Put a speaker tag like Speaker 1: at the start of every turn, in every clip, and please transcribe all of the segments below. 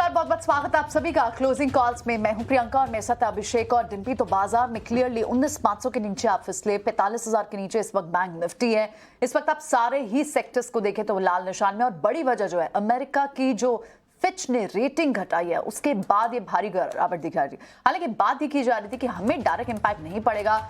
Speaker 1: नमस्कार, बहुत बहुत स्वागत है आप सभी का क्लोजिंग कॉल्स में। मैं हूं प्रियंका और मेरे साथ अभिषेक और डिम्पी। तो बाजार में क्लियरली 19,500 के नीचे आप फिसले, 45,000 के नीचे इस वक्त बैंक निफ्टी है। इस वक्त आप सारे ही सेक्टर्स को देखें तो वो लाल निशान में, और बड़ी वजह जो है अमेरिका की जो फिच ने रेटिंग घटाई है उसके बाद ये भारी गिरावट दिखा रही है। हालांकि बात ही की जा रही थी कि हमें डायरेक्ट इंपैक्ट नहीं पड़ेगा,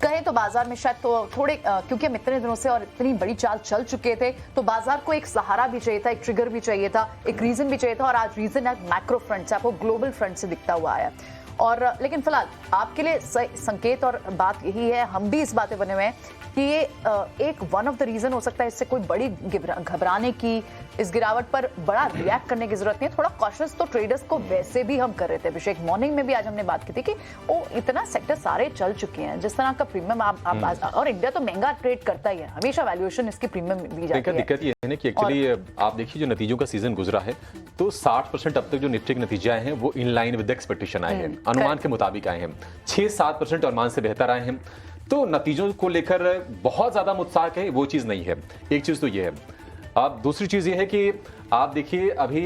Speaker 1: कहे तो बाजार में शायद तो थोड़े क्योंकि हम इतने दिनों से और इतनी बड़ी चाल चल चुके थे तो बाजार को एक सहारा भी चाहिए था, एक ट्रिगर भी चाहिए था, एक रीजन भी चाहिए था। और आज रीजन है मैक्रो फ्रंट से, आपको ग्लोबल फ्रंट से दिखता हुआ है। और लेकिन फिलहाल आपके लिए संकेत और बात यही है, हम भी इस बातें बने हुए हैं कि ये एक वन ऑफ द रीजन हो सकता है। इससे कोई बड़ी घबराने की, इस गिरावट पर बड़ा रिएक्ट करने की जरूरत नहीं है। थोड़ा कॉशियस तो ट्रेडर्स को वैसे भी हम कर रहे थे। अभिषेक, मॉर्निंग में भी आज हमने बात की थी कि वो इतना सेक्टर सारे चल चुके हैं, जिस तरह का प्रीमियम आप और इंडिया तो महंगा ट्रेड करता ही है, हमेशा वैल्यूएशन इसकी प्रीमियम दी जाती है।
Speaker 2: दिक्कत ये है ना कि एक्चुअली आप देखिए जो नतीजों का सीजन गुजरा है तो 60% अब तक जो निफ्टी के नतीजे आए हैं वो इन लाइन विद एक्सपेक्टेशन आए हैं, अनुमान के मुताबिक आए हैं। 6-7% अनुमान से बेहतर आए हैं। तो नतीजों को लेकर बहुत ज्यादा उत्साह है वो चीज नहीं है। एक चीज तो ये है। अब दूसरी चीज ये है कि आप देखिए अभी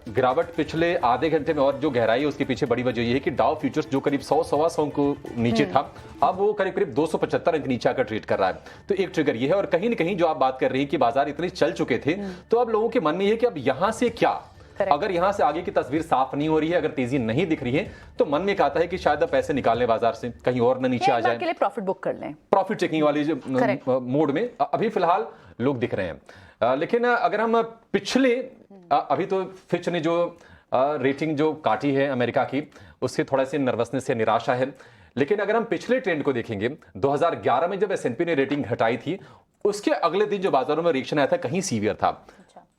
Speaker 2: गिरावट पिछले आधे घंटे में और जो गहराई है उसके पीछे बड़ी वजह ये है कि डाउ फ्यूचर्स जो करीब 100-125 को नीचे था, अब वो करीब करीब 275 अंक नीचे आकर ट्रेड कर रहा है। तो एक ट्रिगर ये है। और कहीं ना कहीं जो आप बात कर रही है कि बाजार इतने चल चुके थे तो अब लोगों के मन में ये कि अब यहां से क्या, अगर यहां से आगे की तस्वीर साफ नहीं हो रही है, अगर तेजी नहीं दिख रही है तो मन में कहता है कि शायद अब पैसे निकाल लें बाजार से, कहीं और न नीचे आ जाए,
Speaker 1: के लिए प्रॉफिट बुक कर लें,
Speaker 2: प्रॉफिट चेकिंग वाली जो मोड में अभी फिलहाल लोग दिख रहे हैं। लेकिन अगर हम पिछले अभी तो फिच ने जो रेटिंग जो काटी है अमेरिका की, उससे थोड़ा सी नर्वसनेस से निराशा है। लेकिन अगर हम पिछले ट्रेंड को देखेंगे, 2011 में जब S&P ने रेटिंग घटाई थी उसके अगले दिन जो बाजारों में रिएक्शन आया था कहीं सीवियर था।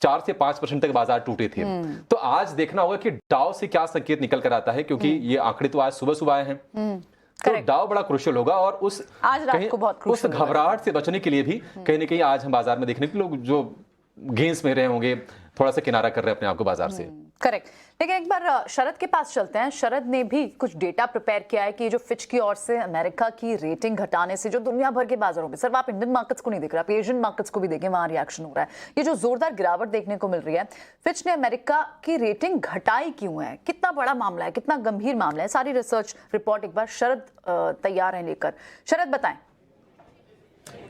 Speaker 2: 4 से 5% तक बाजार टूटे थे। तो आज देखना होगा कि डाउ से क्या संकेत निकल कर आता है, क्योंकि ये आंकड़े तो आज सुबह सुबह आए हैं। तो डाउ बड़ा क्रुशियल होगा और उस
Speaker 1: आज रात को बहुत
Speaker 2: उस घबराहट से बचने के लिए भी कहीं ना कहीं आज हम बाजार में देखने के लोग जो गेंस में रहे होंगे थोड़ा सा किनारा कर रहे हैं अपने आप को बाजार से।
Speaker 1: करेक्ट। लेकिन एक बार शरद के पास चलते हैं। शरद ने भी कुछ डेटा प्रिपेयर किया है कि जो फिच की ओर से अमेरिका की रेटिंग घटाने से जो दुनिया भर के बाजारों में, सिर्फ आप इंडियन मार्केट्स को नहीं देख रहे, आप एशियन मार्केट्स को भी देखें, वहां रिएक्शन हो रहा है। ये जो जोरदार गिरावट देखने को मिल रही है, फिच ने अमेरिका की रेटिंग घटाई क्यों है, कितना बड़ा मामला है, कितना गंभीर मामला है, सारी रिसर्च रिपोर्ट एक बार शरद तैयार है लेकर। शरद बताएं।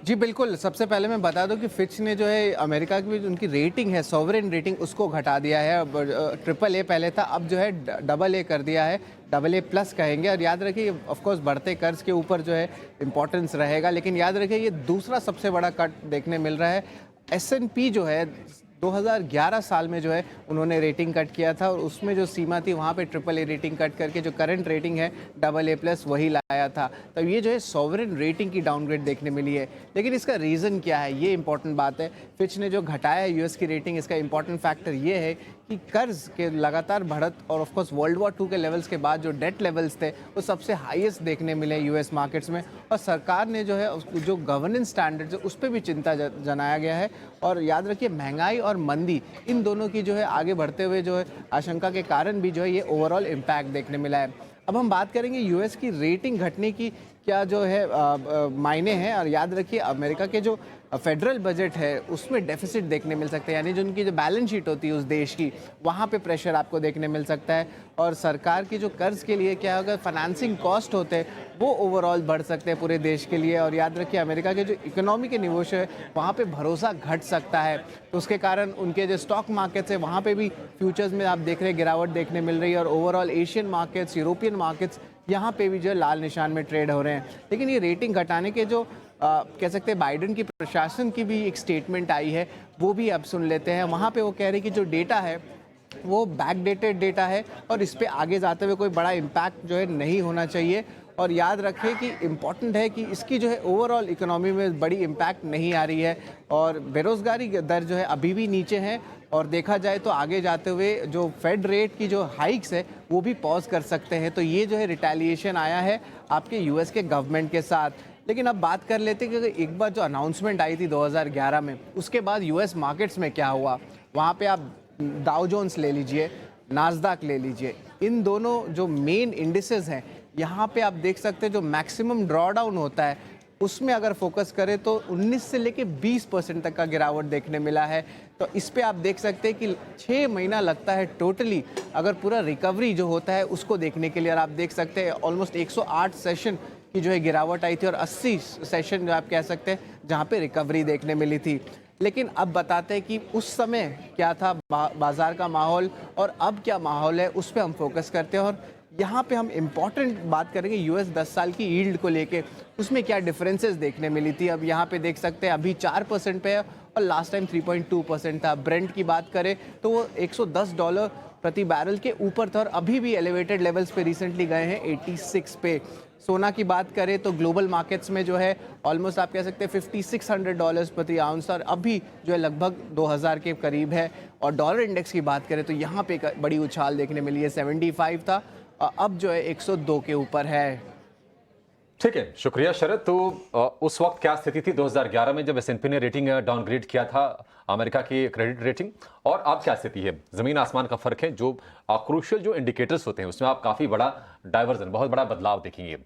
Speaker 3: जी बिल्कुल, सबसे पहले मैं बता दूं कि फिच ने जो है अमेरिका की उनकी रेटिंग है, सॉवरेन रेटिंग, उसको घटा दिया है। AAA पहले था, अब जो है AA कर दिया है, AA+ कहेंगे। और याद रखिए ऑफ कोर्स बढ़ते कर्ज के ऊपर जो है इंपॉर्टेंस रहेगा, लेकिन याद रखिए ये दूसरा सबसे बड़ा कट देखने मिल रहा है। S&P जो है 2011 साल में जो है उन्होंने रेटिंग कट किया था और उसमें जो सीमा थी वहाँ पे AAA रेटिंग कट करके जो करंट रेटिंग है AA+ वही लाया था। तब ये जो है सॉवरेन रेटिंग की डाउनग्रेड देखने मिली है। लेकिन इसका रीज़न क्या है, ये इंपॉर्टेंट बात है। फिच ने जो घटाया यूएस की रेटिंग, इसका इंपॉर्टेंट फैक्टर ये है कि कर्ज के लगातार बढ़त और ऑफ कोर्स वर्ल्ड वॉर 2 के लेवल्स के बाद जो डेट लेवल्स थे वो सबसे हाईएस्ट देखने मिले यूएस मार्केट्स में। और सरकार ने जो है जो गवर्नेंस स्टैंडर्ड्स है उस पर भी चिंता जनाया गया है। और याद रखिए महंगाई और मंदी, इन दोनों की जो है आगे बढ़ते हुए जो है आशंका के कारण भी जो है ये ओवरऑल इम्पैक्ट देखने मिला है। अब हम बात करेंगे यूएस की रेटिंग घटने की क्या जो है मायने हैं। और याद रखिए अमेरिका के जो फेडरल बजट है उसमें डेफिसिट देखने मिल सकते हैं, यानी जो उनकी जो बैलेंस शीट होती है उस देश की, वहाँ पे प्रेशर आपको देखने मिल सकता है। और सरकार की जो कर्ज के लिए क्या होगा, फाइनेंसिंग कॉस्ट होते हैं वो ओवरऑल बढ़ सकते हैं पूरे देश के लिए। और याद रखिए अमेरिका के जो इकोनॉमी के निवेश है वहाँ पे भरोसा घट सकता है, तो उसके कारण उनके जो स्टॉक मार्केट्स है वहाँ पे भी फ्यूचर्स में आप देख रहे हैं गिरावट देखने मिल रही है। और overall Asian markets, European markets, यहाँ पे भी जो लाल निशान में ट्रेड हो रहे हैं। लेकिन ये रेटिंग घटाने के जो कह सकते हैं बाइडेन की प्रशासन की भी एक स्टेटमेंट आई है, वो भी अब सुन लेते हैं। वहाँ पे वो कह रहे हैं कि जो डेटा है वो बैकडेटेड डेटा है और इस पे आगे जाते हुए कोई बड़ा इम्पैक्ट जो है नहीं होना चाहिए। और याद रखें कि इम्पॉर्टेंट है कि इसकी जो है ओवरऑल इकोनॉमी में बड़ी इम्पैक्ट नहीं आ रही है और बेरोज़गारी दर जो है अभी भी नीचे है। और देखा जाए तो आगे जाते हुए जो फेड रेट की जो हाइक्स है वो भी पॉज कर सकते हैं। तो ये जो है रिटेलिएशन आया है आपके यूएस के गवर्नमेंट के साथ। लेकिन अब बात कर लेते हैं कि एक बार जो अनाउंसमेंट आई थी 2011 में, उसके बाद यूएस मार्केट्स में क्या हुआ। वहाँ पे आप डाउ जोन्स ले लीजिए, नास्डाक ले लीजिए, इन दोनों जो मेन इंडिसेस हैं यहाँ पे आप देख सकते हैं जो मैक्सिमम ड्रॉडाउन होता है उसमें अगर फोकस करें तो 19 से लेके 20% तक का गिरावट देखने मिला है। तो इस पे आप देख सकते हैं कि 6 महीना लगता है टोटली अगर पूरा रिकवरी जो होता है उसको देखने के लिए। और आप देख सकते हैं ऑलमोस्ट 108 सेशन की जो है गिरावट आई थी और 80 सेशन जो आप कह सकते हैं जहाँ पे रिकवरी देखने मिली थी। लेकिन अब बताते हैं कि उस समय क्या था बाजार का माहौल और अब क्या माहौल है, उस पर हम फोकस करते हैं। और यहाँ पे हम इम्पॉर्टेंट बात करेंगे यूएस 10 साल की यील्ड को लेके, उसमें क्या डिफरेंसेस देखने मिली थी। अब यहाँ पे देख सकते हैं अभी 4% पे है और लास्ट टाइम 3.2% था। ब्रेंट की बात करें तो वो $110 प्रति बैरल के ऊपर था और अभी भी एलिवेटेड लेवल्स पे रिसेंटली गए हैं 86 पे। सोना की बात करें तो ग्लोबल मार्केट्स में जो है ऑलमोस्ट आप कह सकते हैं $5,600 प्रति आउंस और अभी जो है लगभग 2000 के करीब है। और डॉलर इंडेक्स की बात करें तो यहाँ पे एक बड़ी उछाल देखने मिली है, 75 था और अब जो है 102 के ऊपर है।
Speaker 2: ठीक है, शुक्रिया शरद। तो उस वक्त क्या स्थिति थी 2011 में जब एस&पी ने रेटिंग डाउनग्रेड किया था अमेरिका की क्रेडिट रेटिंग, और अब क्या स्थिति है? जमीन आसमान का फर्क है। जो क्रूशियल जो इंडिकेटर्स होते हैं उसमें आप काफी बड़ा डाइवर्जन, बहुत बड़ा बदलाव देखेंगे।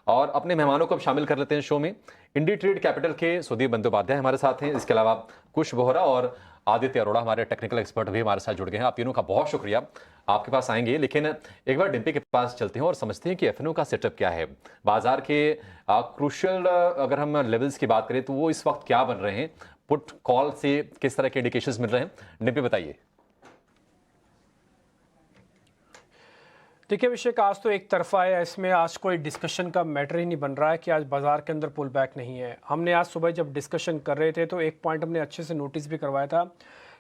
Speaker 2: और अपने मेहमानों को अब शामिल कर लेते हैं शो में। इंडी ट्रेड कैपिटल के सुदीप बंदोपाध्याय हमारे साथ हैं, इसके अलावा कुश बोहरा और आदित्य अरोड़ा हमारे टेक्निकल एक्सपर्ट भी हमारे साथ जुड़ गए हैं। आप तीनों का बहुत शुक्रिया, आपके पास आएंगे। लेकिन एक बार डिम्पी के पास चलते हैं और समझते हैं कि एफएनओ का सेटअप क्या है। बाजार के क्रूशियल अगर हम लेवल्स की बात करें तो वो इस वक्त क्या बन रहे हैं, पुट कॉल से किस तरह के इंडिकेशंस मिल रहे हैं, डिम्पी बताइए।
Speaker 4: देखिए अभिषेक, आज तो एक तरफा है, इसमें आज कोई डिस्कशन का मैटर ही नहीं बन रहा है कि आज बाजार के अंदर पुल बैक नहीं है। हमने आज सुबह जब डिस्कशन कर रहे थे तो एक पॉइंट हमने अच्छे से नोटिस भी करवाया था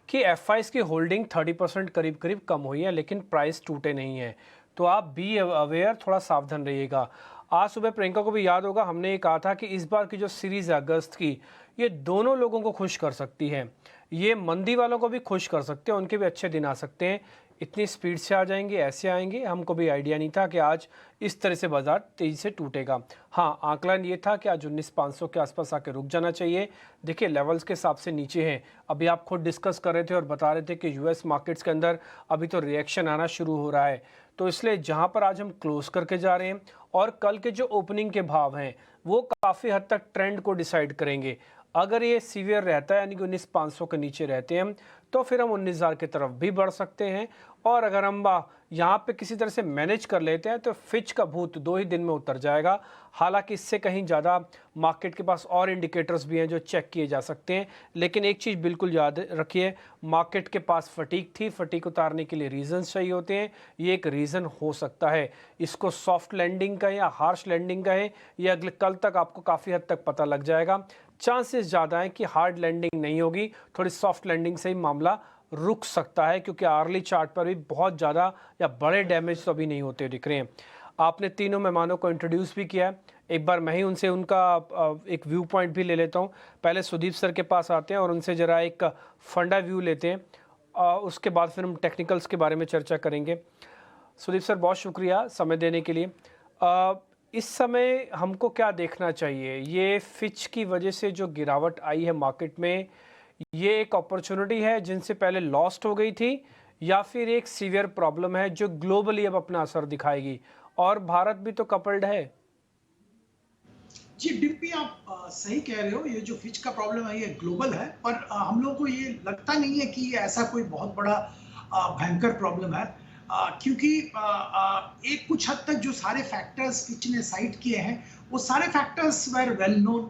Speaker 4: कि एफआईज की होल्डिंग 30% करीब करीब कम हुई है, लेकिन प्राइस टूटे नहीं है। तो आप बी अवेयर, थोड़ा सावधान रहिएगा। आज सुबह प्रियंका को भी याद होगा, हमने ये कहा था कि इस बार की जो सीरीज़ है अगस्त की, ये दोनों लोगों को खुश कर सकती है। ये मंदी वालों को भी खुश कर सकते हैं, उनके भी अच्छे दिन आ सकते हैं। इतनी स्पीड से आ जाएंगे, ऐसे आएंगे, हमको भी आइडिया नहीं था कि आज इस तरह से बाजार तेज़ी से टूटेगा। हाँ, आकलन ये था कि आज 19,500 के आसपास आके रुक जाना चाहिए। देखिए लेवल्स के हिसाब से नीचे हैं। अभी आप खुद डिस्कस कर रहे थे और बता रहे थे कि यूएस मार्केट्स के अंदर अभी तो रिएक्शन आना शुरू हो रहा है। तो इसलिए जहाँ पर आज हम क्लोज करके जा रहे हैं और कल के जो ओपनिंग के भाव हैं वो काफ़ी हद तक ट्रेंड को डिसाइड करेंगे। अगर ये सीवियर रहता है यानी कि 19,500 के नीचे रहते हैं तो फिर हम 19,000 की तरफ भी बढ़ सकते हैं। और अगर हम यहाँ पे किसी तरह से मैनेज कर लेते हैं तो फिच का भूत 2 ही दिन में उतर जाएगा। हालांकि इससे कहीं ज़्यादा मार्केट के पास और इंडिकेटर्स भी हैं जो चेक किए जा सकते हैं। लेकिन एक चीज़ बिल्कुल याद रखिए, मार्केट के पास फटीक थी, फटीक उतारने के लिए रीजंस चाहिए होते हैं। ये एक रीज़न हो सकता है, इसको सॉफ्ट लैंडिंग का या हार्श लैंडिंग का है, ये अगले कल तक आपको काफ़ी हद तक पता लग जाएगा। चांसेस ज़्यादा है कि हार्ड लैंडिंग नहीं होगी, थोड़ी सॉफ्ट लैंडिंग से ही मामला रुक सकता है, क्योंकि आर्ली चार्ट पर भी बहुत ज़्यादा या बड़े डैमेज तो अभी नहीं होते दिख रहे हैं। आपने तीनों मेहमानों को इंट्रोड्यूस भी किया है, एक बार मैं ही उनसे उनका एक व्यू पॉइंट भी ले लेता हूं। पहले सुदीप सर के पास आते हैं और उनसे ज़रा एक फंडा व्यू लेते हैं, उसके बाद फिर हम टेक्निकल्स के बारे में चर्चा करेंगे। सुदीप सर, बहुत शुक्रिया समय देने के लिए। इस समय हमको क्या देखना चाहिए? ये फिच की वजह से जो गिरावट आई है मार्केट में, ये एक अपॉर्चुनिटी है जिनसे पहले लॉस्ट हो गई थी, या फिर एक सीवियर प्रॉब्लम है जो ग्लोबली अब अपना असर दिखाएगी? और भारत भी तो कपल्ड है।
Speaker 5: जी डिम्पी, आप सही कह रहे हो। ये जो फिच का प्रॉब्लम है ये ग्लोबल है, पर हम लोगों को ये लगता नहीं है कि ऐसा कोई बहुत बड़ा भयंकर प्रॉब्लम है, क्योंकि एक कुछ हद तक जो सारे फैक्टर्स फिच ने साइट किए हैं वो सारे फैक्टर्स वेर वेल नोन।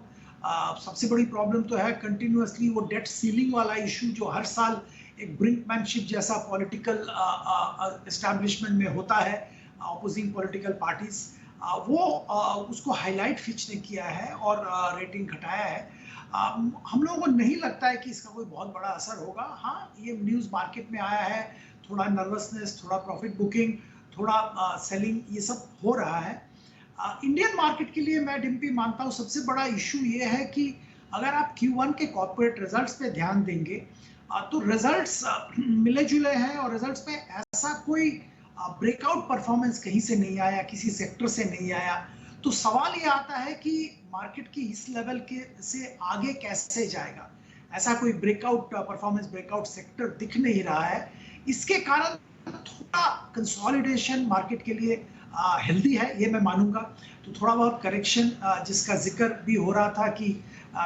Speaker 5: सबसे बड़ी प्रॉब्लम तो है कंटिन्यूअसली वो डेट सीलिंग वाला इशू, जो हर साल एक ब्रिंकमैनशिप जैसा पॉलिटिकल एस्टैब्लिशमेंट में होता है, अपोजिंग पॉलिटिकल पार्टीज, वो उसको हाईलाइट फिच ने किया है और रेटिंग घटाया है। हम लोगों को नहीं लगता है कि इसका कोई बहुत बड़ा असर होगा। हाँ, ये न्यूज़ मार्केट में आया है, थोड़ा नर्वसनेस, थोड़ा प्रॉफिट बुकिंग, थोड़ा सेलिंग, ये सब हो रहा है। इंडियन मार्केट के लिए मैं डिम्पी मानता हूँ सबसे बड़ा इशू ये है कि अगर आप Q1 के कॉर्पोरेट रिजल्ट्स पे ध्यान देंगे तो रिजल्ट्स मिले जुले हैं और रिजल्ट्स में ऐसा कोई ब्रेकआउट परफॉर्मेंस कहीं से नहीं आया, किसी सेक्टर से नहीं आया। तो सवाल ये आता है कि मार्केट की इस लेवल के से आगे कैसे जाएगा। ऐसा कोई ब्रेकआउट परफॉर्मेंस, ब्रेकआउट सेक्टर दिख नहीं रहा है। इसके कारण थोड़ा कंसोलिडेशन मार्केट के लिए हेल्दी है, ये मैं मानूंगा। तो थोड़ा बहुत करेक्शन जिसका जिक्र भी हो रहा था कि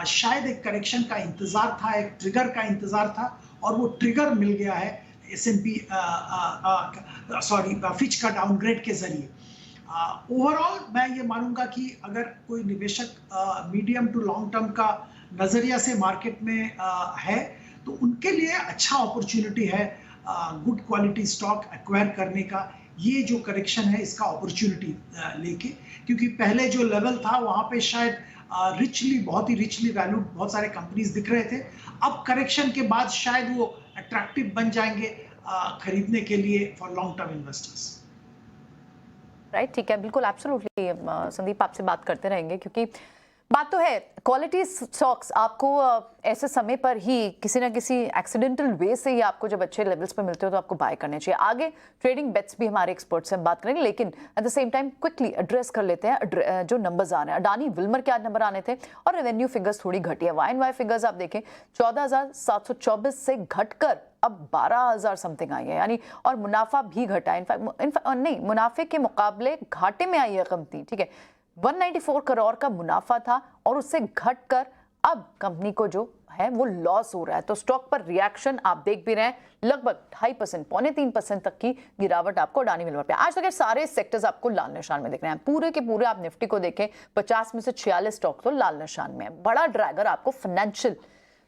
Speaker 5: शायद एक करेक्शन का इंतजार था, एक ट्रिगर का इंतजार था, और वो ट्रिगर मिल गया है S&P फिच का डाउनग्रेड के जरिए। ओवरऑल मैं ये मानूंगा कि अगर कोई निवेशक मीडियम टू लॉन्ग टर्म का नजरिया से मार्केट में है तो उनके लिए अच्छा अपॉर्चुनिटी है गुड क्वालिटी स्टॉक एक्वायर करने का। ये जो करेक्शन है इसका अपॉर्चुनिटी लेके, क्योंकि पहले जो लेवल था वहां पे शायद बहुत ही रिचली वैल्यूड बहुत सारे कंपनीज दिख रहे थे। अब करेक्शन के बाद शायद वो अट्रैक्टिव बन जाएंगे खरीदने के लिए for long term investors.
Speaker 1: Right, ठीक है, बिल्कुल एब्सोल्युटली संदीप, आपसे बात करते रहेंगे क्योंकि बात तो है क्वालिटी स्टॉक्स आपको ऐसे समय पर ही किसी ना किसी एक्सीडेंटल वे से ही आपको जब अच्छे लेवल्स पे मिलते हो तो आपको बाय करने चाहिए। आगे ट्रेडिंग बेट्स भी हमारे एक्सपर्ट्स से हम बात करेंगे, लेकिन at the same time quickly address कर लेते हैं जो नंबर्स आ रहे हैं। अडानी विल्मर के आज नंबर आने थे और रेवेन्यू फिगर्स थोड़ी घटी है। वाई फिगर्स आप देखें 14,724 से घटकर अब 12,000 समथिंग आई है, यानी और मुनाफा भी घटा है। इनफैक्ट नहीं, मुनाफे के मुकाबले घाटे में आई है कमती, ठीक है। 194 करोड़ का मुनाफा था और उससे घटकर अब कंपनी को जो है वो लॉस हो रहा है। तो स्टॉक पर रिएक्शन आप देख भी रहे हैं, लगभग 2.5%, 2.25% तक की गिरावट आपको अडानी विल्मर पे। आज तक के सारे सेक्टर्स आपको लाल निशान में दिख रहे हैं, पूरे के पूरे। आप निफ्टी को देखें 50 में से 46 स्टॉक तो लाल निशान में है। बड़ा ड्रैगर आपको फाइनेंशियल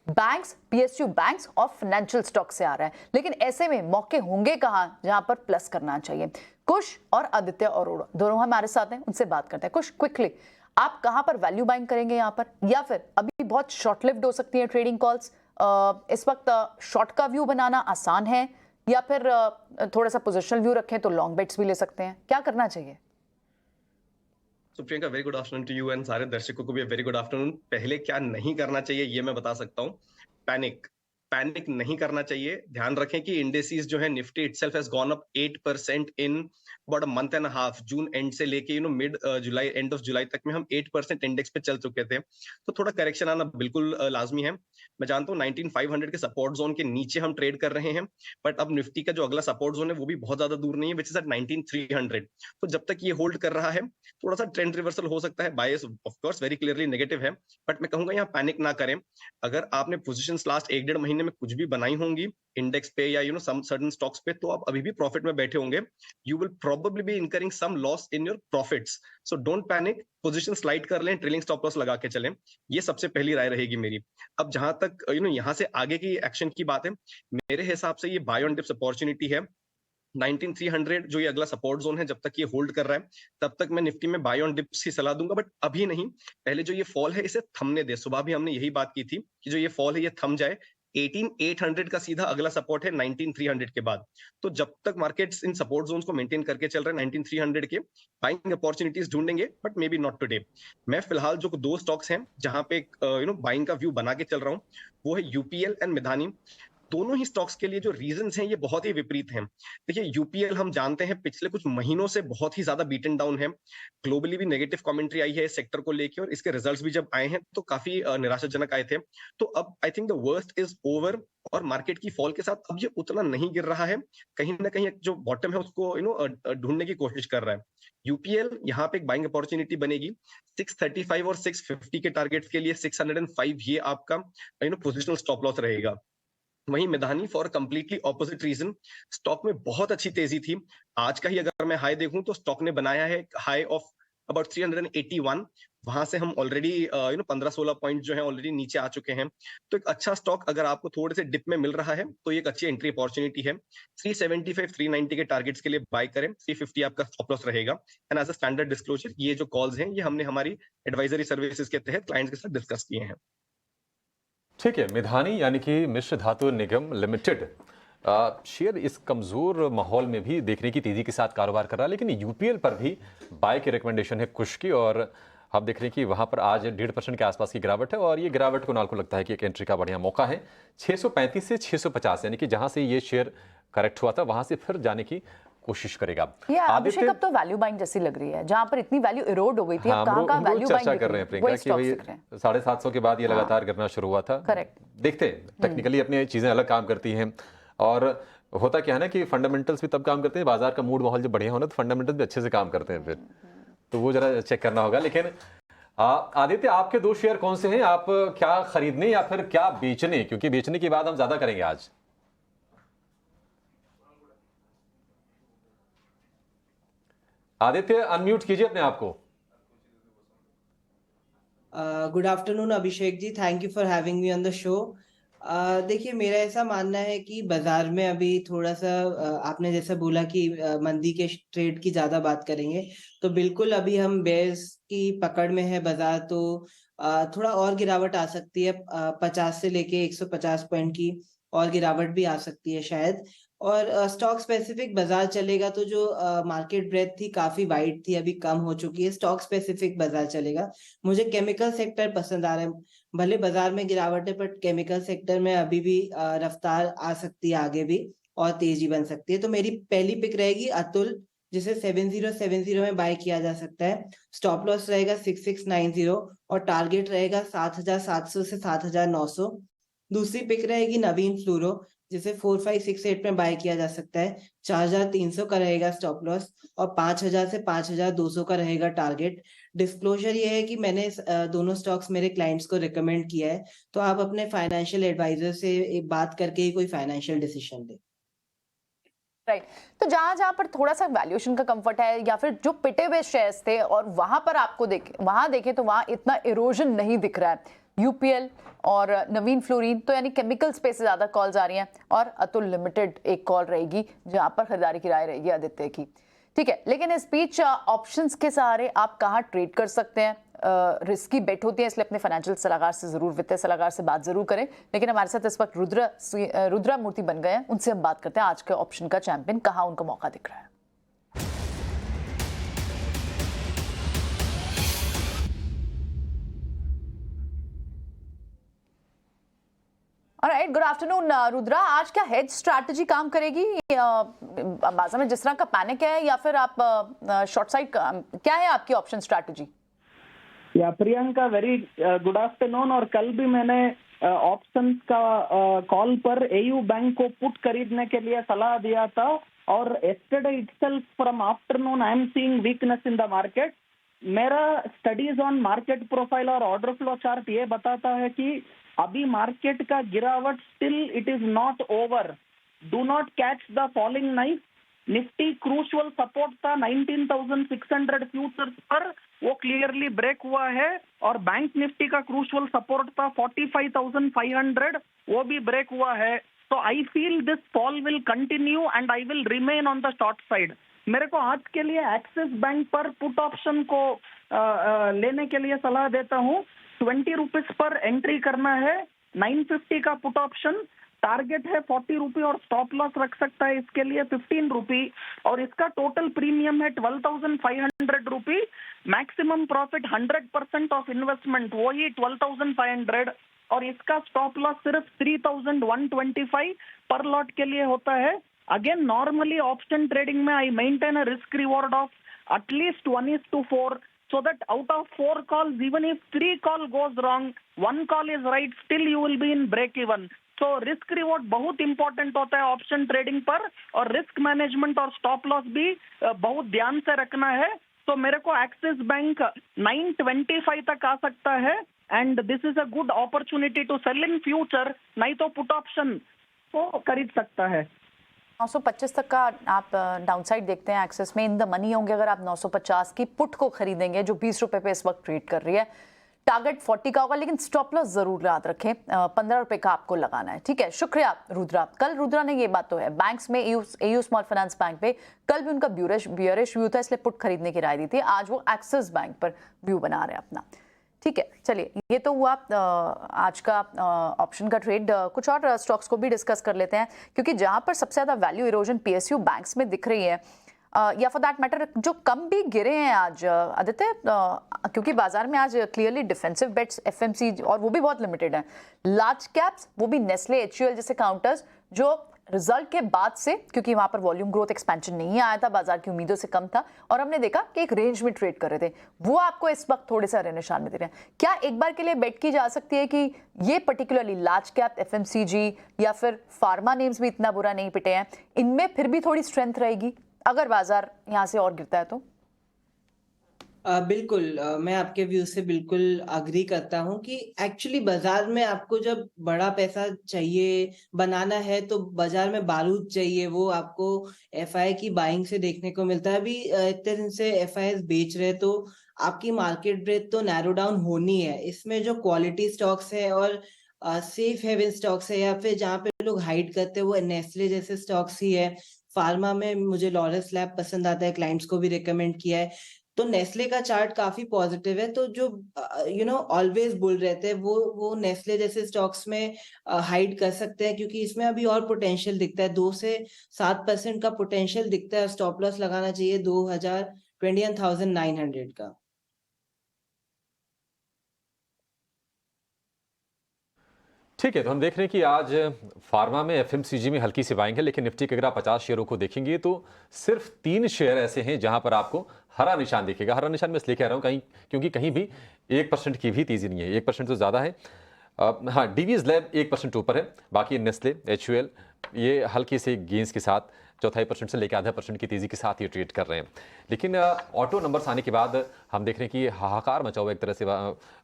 Speaker 1: बैंक्स, PSU बैंक्स और फाइनेंशियल स्टॉक से आ रहा है। लेकिन ऐसे में मौके होंगे कहां जहां पर प्लस करना चाहिए? कुश और आदित्य अरोड़ा दोनों हमारे साथ हैं, उनसे बात करते हैं। कुश, क्विकली आप कहां पर वैल्यू बाइंग करेंगे यहां पर, या फिर अभी बहुत शॉर्ट लिव्ड हो सकती है ट्रेडिंग कॉल्स? इस वक्त शॉर्ट का व्यू बनाना आसान है या फिर थोड़ा सा पोजिशनल व्यू रखें तो लॉन्ग बेट्स भी ले सकते हैं? क्या करना चाहिए?
Speaker 6: तो Priyanka, very good afternoon to you and सारे दर्शकों को भी वेरी गुड आफ्टरनून। पहले क्या नहीं करना चाहिए ये मैं बता सकता हूँ। पैनिक नहीं करना चाहिए। ध्यान रखें कि इंडेसिस जो है, Nifty itself has gone up 8% in about a month and half. June and से लेके mid July, end of July तक में हम 8% इंडेक्स पे चल चुके थे। तो थोड़ा करेक्शन आना बिल्कुल लाजमी है। मैं जानता हूँ 19,500 के सपोर्ट जोन के नीचे हम ट्रेड कर रहे हैं, बट अब निफ्टी का जो अगला सपोर्ट जोन है वो भी बहुत ज्यादा दूर नहीं है, विच इज एट 19,300। तो जब तक ये होल्ड कर रहा है थोड़ा सा ट्रेंड रिवर्सल हो सकता है। बायस of course very clearly negative है, बट मैं कहूंगा यहाँ पैनिक ना करें। अगर आपने पोजीशंस लास्ट 1-1.5 महीने में कुछ भी बनाई होंगी इंडेक्स पे या सम सर्टेन स्टॉक्स पे, तो आप अभी भी प्रॉफिट में बैठे होंगे। You will probably be incurring some loss in your profits, so don't panic. Position slide कर लें, ट्रेलिंग स्टॉप लॉस लगा के चलें, ये सबसे पहली राय रहेगी मेरी। अब जहां तक यहाँ से आगे की एक्शन की बात है, मेरे हिसाब से ये बाय ऑन डिप्स अपॉर्चुनिटी है। 19,300 जो ये अगला सपोर्ट जोन है, जब तक ये होल्ड कर रहा है तब तक मैं निफ्टी में बाय ऑन डिप्स ही सलाह दूंगा, बट अभी नहीं। पहले जो ये फॉल है इसे थमने दे। सुबह भी हमने यही बात की थी कि जो ये फॉल है ये थम जाए। 18,800 का सीधा अगला सपोर्ट है 19,300 के बाद। तो जब तक मार्केट्स इन सपोर्ट जोन्स को मेंटेन करके चल रहे हैं 19,300 के, बाइंग अपॉर्चुनिटीज ढूंढेंगे, but may be not today. मैं फिलहाल जो 2 स्टॉक्स हैं जहां पे बाइंग का व्यू बना के चल रहा हूँ वो है यूपीएल एंड मिधानी। दोनों ही स्टॉक्स के लिए जो रीजंस हैं ये बहुत ही विपरीत हैं। देखिए, यूपीएल हम जानते हैं पिछले कुछ महीनों से बहुत ही ज्यादा बीटन डाउन है। ग्लोबली भी नेगेटिव कमेंट्री आई है इस सेक्टर को लेके, और इसके रिजल्ट्स भी जब आए हैं तो काफी निराशाजनक आए थे। तो अब I think the worst is over, और मार्केट की फॉल के साथ अब ये उतना नहीं गिर रहा है। कहीं ना कहीं जो बॉटम है उसको ढूंढने की कोशिश कर रहा है। यूपीएल यहाँ पे एक बाइंग अपॉर्चुनिटी बनेगी 635 और 650 के टारगेट्स के लिए। 605 ये आपका पोजिशनल स्टॉप लॉस रहेगा। वहीं Midhani for completely opposite reason, stock में बहुत अच्छी तेजी थी। आज का ही अगर मैं हाई देखूं तो स्टॉक ने बनाया है हाई ऑफ अबाउट 381। वहां से हम ऑलरेडी 15-16 पॉइंट जो है ऑलरेडी नीचे आ चुके हैं। तो एक अच्छा स्टॉक अगर आपको थोड़े से डिप में मिल रहा है तो ये एक अच्छी एंट्री अपॉर्चुनिटी है। 375 390 के टारगेट्स के लिए बाय करें। 350 आपका स्टॉप लॉस रहेगा। And as a standard disclosure, ये जो कॉल्स हैं ये हमने हमारी एडवाइजरी सर्विसेज के तहत क्लाइंट्स के साथ डिस्कस किए हैं।
Speaker 2: ठीक है, मिधानी यानी कि मिश्र धातु निगम लिमिटेड शेयर इस कमजोर माहौल में भी देखने की तेजी के साथ कारोबार कर रहा है, लेकिन यूपीएल पर भी बाय की रिकमेंडेशन है कुश की, और आप देख रहे हैं कि वहां पर आज 1.5% के आसपास की गिरावट है, और ये गिरावट को नाल को लगता है कि एक एंट्री का बढ़िया मौका है। 635 से 650 यानी कि जहां से ये शेयर करेक्ट हुआ था वहां से फिर जाने की कोशिश करेगा।
Speaker 1: अभिषेक, अब तो वैल्यू बाइंग जैसी लग रही है, जहां पर इतनी वैल्यू इरोड हो गई थी, अब कहां का वैल्यू बाइंग
Speaker 2: चर्चा कर रहे हैं प्रियंका कि भाई 750 के बाद ये लगातार गिरना शुरू हुआ था।
Speaker 1: करेक्ट,
Speaker 2: देखते हैं टेक्निकली अपनी चीजें अलग काम करती हैं, और होता क्या है ना कि फंडामेंटल्स भी तब काम करते हैं, बाजार का मूड माहौल जब बढ़िया होना तो फंडामेंटल्स भी अच्छे से काम करते हैं फिर, तो वो जरा चेक करना होगा। लेकिन आदित्य, आपके 2 शेयर कौन से हैं? आप क्या खरीदने या फिर क्या बेचने, क्योंकि बेचने की बात हम ज्यादा करेंगे आज। आदित्य, अनम्यूट कीजिए अपने आप को।
Speaker 7: Good afternoon Abhishek ji, thank you for having me on the show. देखिए, मेरा ऐसा मानना है कि बाजार में अभी थोड़ा सा आपने जैसा बोला कि मंदी के ट्रेड की ज्यादा बात करेंगे, तो बिल्कुल अभी हम बेयर्स की पकड़ में है बाजार, तो थोड़ा और गिरावट आ सकती है, 50 से लेके 150 पॉइंट की और गिरावट भी आ सकती है शायद। और स्टॉक स्पेसिफिक बाजार चलेगा तो जो मार्केट ब्रेथ थी काफी वाइड थी, अभी कम हो चुकी है। स्टॉक स्पेसिफिक बाजार चलेगा। मुझे केमिकल सेक्टर पसंद आ रहा है, भले बाजार में गिरावट है, बट केमिकल सेक्टर में अभी भी रफ्तार आ सकती है, आगे भी और तेजी बन सकती है। तो मेरी पहली पिक रहेगी अतुल, जिसे 7070 में बाय किया जा सकता है। स्टॉप लॉस रहेगा 6690 और टारगेट रहेगा 7700 से 7900। दूसरी पिक रहेगी नवीन फ्लोरो, जिसे 4568 में बाय किया जा सकता है। 4300 का रहेगा स्टॉप लॉस और 5000 से 5200 का रहेगा टारगेट। डिस्क्लोजर ये है कि मैंने दोनों स्टॉक्स मेरे क्लाइंट्स को रिकमेंड किया है, तो आप अपने फाइनेंशियल एडवाइजर से एक बात करके ही कोई फाइनेंशियल डिसीजन लें।
Speaker 1: राइट, तो जहां पर थोड़ा सा वैल्यूएशन का कंफर्ट है या फिर जो पिटे हुए शेयर्स थे और वहां पर आपको देखें तो वहां इतना इरोजन नहीं दिख रहा है। यूपीएल और नवीन फ्लोरीन, तो यानी केमिकल स्पेस से ज्यादा कॉल्स आ रही हैं, और अतुल लिमिटेड एक कॉल रहेगी जहां पर खरीदारी की राय रहेगी आदित्य की। ठीक है, लेकिन इस बीच ऑप्शंस के सहारे आप कहाँ ट्रेड कर सकते हैं? रिस्की बेट होती है, इसलिए अपने फाइनेंशियल सलाहकार से जरूर, वित्तीय सलाहकार से बात जरूर करें। लेकिन हमारे साथ इस वक्त रुद्रा मूर्ति बन गए हैं, उनसे हम बात करते हैं आज के ऑप्शन का चैंपियन, कहाँ उनको मौका दिख रहा है। Alright, good afternoon Rudra. आज क्या हेज स्ट्रैटेजी काम करेगी? बाजार में जिस तरह का पैनिक है, या फिर आप शॉर्ट साइड, क्या है आपकी ऑप्शन स्ट्रैटेजी?
Speaker 8: या प्रियंका, वेरी गुड आफ्टरनून। और कल भी मैंने ऑप्शंस का कॉल पर एयू बैंक को पुट खरीदने के लिए सलाह दिया था, और yesterday itself from afternoon I am seeing weakness in the market. मेरा स्टडीज ऑन मार्केट प्रोफाइल और ऑर्डर फ्लो चार्ट ये बताता है कि अभी मार्केट का गिरावट still it is not over. Do not catch the falling knife. Nifty crucial support था 19,600 फ्यूचर्स पर, वो क्लियरली ब्रेक हुआ है, और बैंक निफ्टी का क्रूशियल सपोर्ट था 45,500, वो भी ब्रेक हुआ है। तो I feel this fall will continue and I will remain on the short side. मेरे को आज के लिए एक्सिस बैंक पर पुट ऑप्शन को लेने के लिए सलाह देता हूँ। 20 रुपीज पर एंट्री करना है, 950 का पुट ऑप्शन, टारगेट है 40 रुपी और स्टॉप लॉस रख सकता है इसके लिए 15 रुपी, और इसका टोटल प्रीमियम है 12,500 रुपी। मैक्सिमम प्रॉफिट 100% ऑफ इन्वेस्टमेंट, वही 12,500, और इसका स्टॉप लॉस सिर्फ 3,125 पर लॉट के लिए होता है। अगेन, नॉर्मली ऑप्शन ट्रेडिंग में I maintain a risk reward of at least 1:4, so that out of 4 calls, even if 3 call goes wrong, 1 call is right, still you will be in break even. So risk reward बहुत important होता है option trading पर, और risk management और stop loss भी बहुत ध्यान से रखना है। तो मेरे को एक्सिस बैंक 925 तक आ सकता है, and this is a good opportunity to sell in future, नहीं तो पुट ऑप्शन को खरीद सकता है।
Speaker 1: 925 तक का आप डाउनसाइड देखते हैं एक्सेस में, इन द मनी होंगे अगर आप 950 की पुट को खरीदेंगे जो 20 रुपए पे इस वक्त ट्रेड कर रही है। टारगेट 40 का होगा, लेकिन स्टॉप लॉस जरूर याद रखें, 15 रुपए का आपको लगाना है। ठीक है, शुक्रिया रुद्रा। कल रुद्रा ने ये बात तो है, बैंक्स में एयू स्मॉल फाइनेंस बैंक पे कल भी उनका बियरिश व्यू था, इसलिए पुट खरीदने की राय दी थी। आज वो एक्सिस बैंक पर व्यू बना रहे हैं अपना। ठीक है, चलिए, ये तो हुआ आज का ऑप्शन का ट्रेड। कुछ और स्टॉक्स को भी डिस्कस कर लेते हैं, क्योंकि जहां पर सबसे ज्यादा वैल्यू इरोजन पीएसयू बैंक्स में दिख रही है, या फॉर दैट मैटर जो कम भी गिरे हैं आज आदित्य, क्योंकि बाजार में आज क्लियरली डिफेंसिव बेट्स एफएमसी और वो भी बहुत लिमिटेड हैं। लार्ज कैप्स, वो भी नेस्ले, एचयूएल जैसे काउंटर्स जो रिजल्ट के बाद से, क्योंकि वहां पर वॉल्यूम ग्रोथ एक्सपेंशन नहीं आया था, बाजार की उम्मीदों से कम था और हमने देखा कि एक रेंज में ट्रेड कर रहे थे, वो आपको इस वक्त थोड़े से हरे निशान में दे रहे हैं। क्या एक बार के लिए बेट की जा सकती है कि ये पर्टिकुलरली लार्ज कैप एफएमसीजी या फिर फार्मा नेम्स भी इतना बुरा नहीं पिटे हैं, इनमें फिर भी थोड़ी स्ट्रेंथ रहेगी अगर बाजार यहां से और गिरता है तो?
Speaker 7: बिल्कुल, मैं आपके व्यू से बिल्कुल अग्री करता हूँ कि एक्चुअली बाजार में आपको जब बड़ा पैसा चाहिए बनाना है तो बाजार में बारूद चाहिए, वो आपको एफआई की बाइंग से देखने को मिलता है। अभी इतने दिन से एफआईएस बेच रहे तो आपकी मार्केट ब्रेथ तो नैरो डाउन होनी है। इसमें जो क्वालिटी स्टॉक्स है और सेफ हेवन स्टॉक्स है या फिर जहाँ पे लोग हाइड करते हैं वो नेस्ले जैसे स्टॉक्स ही है। फार्मा में मुझे लॉरेंस लैब पसंद आता है, क्लाइंट्स को भी रिकमेंड किया है। तो नेस्ले का चार्ट काफी पॉजिटिव है, तो जो ऑलवेज बुल रहते हैं वो नेस्ले जैसे स्टॉक्स में हाइड कर सकते हैं, क्योंकि इसमें अभी और पोटेंशियल दिखता है। 2 से 7% का पोटेंशियल दिखता है। स्टॉप लॉस लगाना चाहिए 21,900 का।
Speaker 2: ठीक है, तो हम देख रहे हैं कि आज फार्मा में एफएमसीजी में हल्की सी बाइंग है, लेकिन निफ्टी के अगर आप 50 शेयरों को देखेंगे तो सिर्फ 3 शेयर ऐसे हैं जहां पर आपको हरा निशान दिखेगा। हरा निशान मैं इसलिए कह रहा हूं क्योंकि कहीं भी 1% की भी तेजी नहीं है, 1% तो ज्यादा है। हाँ, डीवीएस लैब 1% ऊपर है, बाकी नेस्ले, एचयूएल ये हल्की से गेंस के साथ 0.25% से लेकर 0.5% की तेजी के साथ ये ट्रेड कर रहे हैं। लेकिन ऑटो नंबर्स आने के बाद हम देख रहे हैं कि हाहाकार मचा हुआ एक तरह से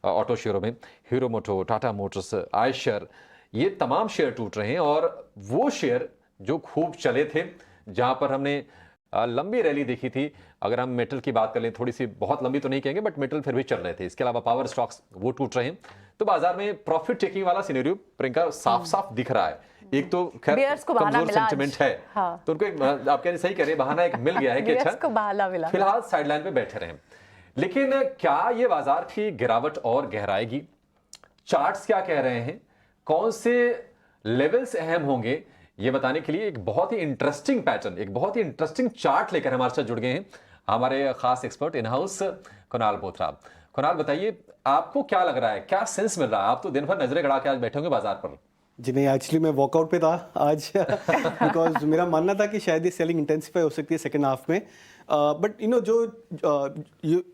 Speaker 2: ऑटो शेयरों में। हीरो मोटो, टाटा मोटर्स, आयशर, ये तमाम शेयर टूट रहे हैं। और वो शेयर जो खूब चले थे, जहां पर हमने लंबी रैली देखी थी, अगर हम मेटल की बात कर लें, थोड़ी सी, बहुत लंबी तो नहीं कहेंगे बट मेटल फिर भी चल रहे थे। इसके अलावा पावर स्टॉक्स वो टूट रहे हैं। तो बाजार में प्रॉफिट टेकिंग वाला सिनेरियो प्रियंका साफ साफ दिख रहा है। एक तो खैर कमजोर सेंटिमेंट है,
Speaker 1: हाँ।
Speaker 2: तो उनको आप कहने सही कह रहे हैं, बहाना एक मिल गया है कि अच्छा फिलहाल साइडलाइन पे बैठे रहे। लेकिन क्या ये बाजार की गिरावट और गहराएगी? चार्ट्स क्या कह रहे हैं, कौन से लेवल्स अहम होंगे, ये बताने के लिए एक बहुत ही इंटरेस्टिंग पैटर्न, एक बहुत ही इंटरेस्टिंग चार्ट लेकर हमारे साथ जुड़ गए हैं हमारे खास expert in house Kunal Bothra. Kunal, बताइए आपको क्या लग रहा है, क्या सेंस मिल रहा है? आप तो दिन भर नजरें गड़ा के आज बैठे होंगे बाजार पर।
Speaker 9: जी नहीं, एक्चुअली मैं वॉकआउट पे था आज बिकॉज मेरा मानना था कि शायद ये सेलिंग इंटेंसिफाई हो सकती है सेकेंड हाफ में। बट जो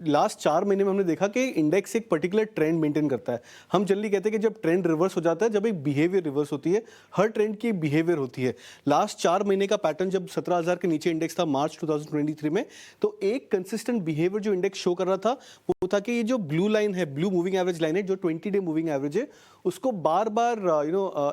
Speaker 9: लास्ट 4 महीने में हमने देखा कि इंडेक्स एक पर्टिकुलर ट्रेंड मेंटेन करता है। हम जल्दी कहते हैं कि जब ट्रेंड रिवर्स हो जाता है, जब एक बिहेवियर रिवर्स होती है, हर ट्रेंड की बिहेवियर होती है। लास्ट 4 महीने का पैटर्न जब 17,000 के नीचे इंडेक्स था मार्च 2023 में, तो एक कंसिस्टेंट बिहेवियर जो इंडेक्स शो कर रहा था वो था कि ये जो ब्लू लाइन है, ब्लू मूविंग एवरेज लाइन है, जो 20 डे मूविंग एवरेज है, उसको बार बार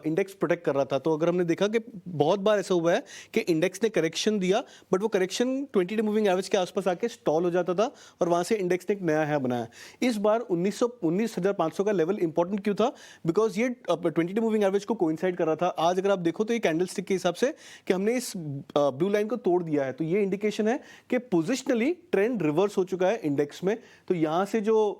Speaker 9: इंडेक्स प्रोटेक्ट कर रहा था। तो अगर हमने देखा कि बहुत बार ऐसा हुआ है कि इंडेक्स ने करेक्शन दिया, बट वो करेक्शन 20 डे मूविंग एवरेज के आसपास आके स्टॉल हो जाता था और वहां से इंडेक्स ने एक नया है बनाया। इस बार 19,500 का लेवल इंपॉर्टेंट क्यों था? बिकॉज ये 20 डे मूविंग एवरेज को कोइंसाइड कर रहा था। आज अगर आप देखो तो ये कैंडलस्टिक के हिसाब से कि हमने इस ब्लू लाइन को तोड़ दिया है, तो ये इंडिकेशन है कि पोजिशनली ट्रेंड रिवर्स हो चुका है इंडेक्स में। तो यहां से जो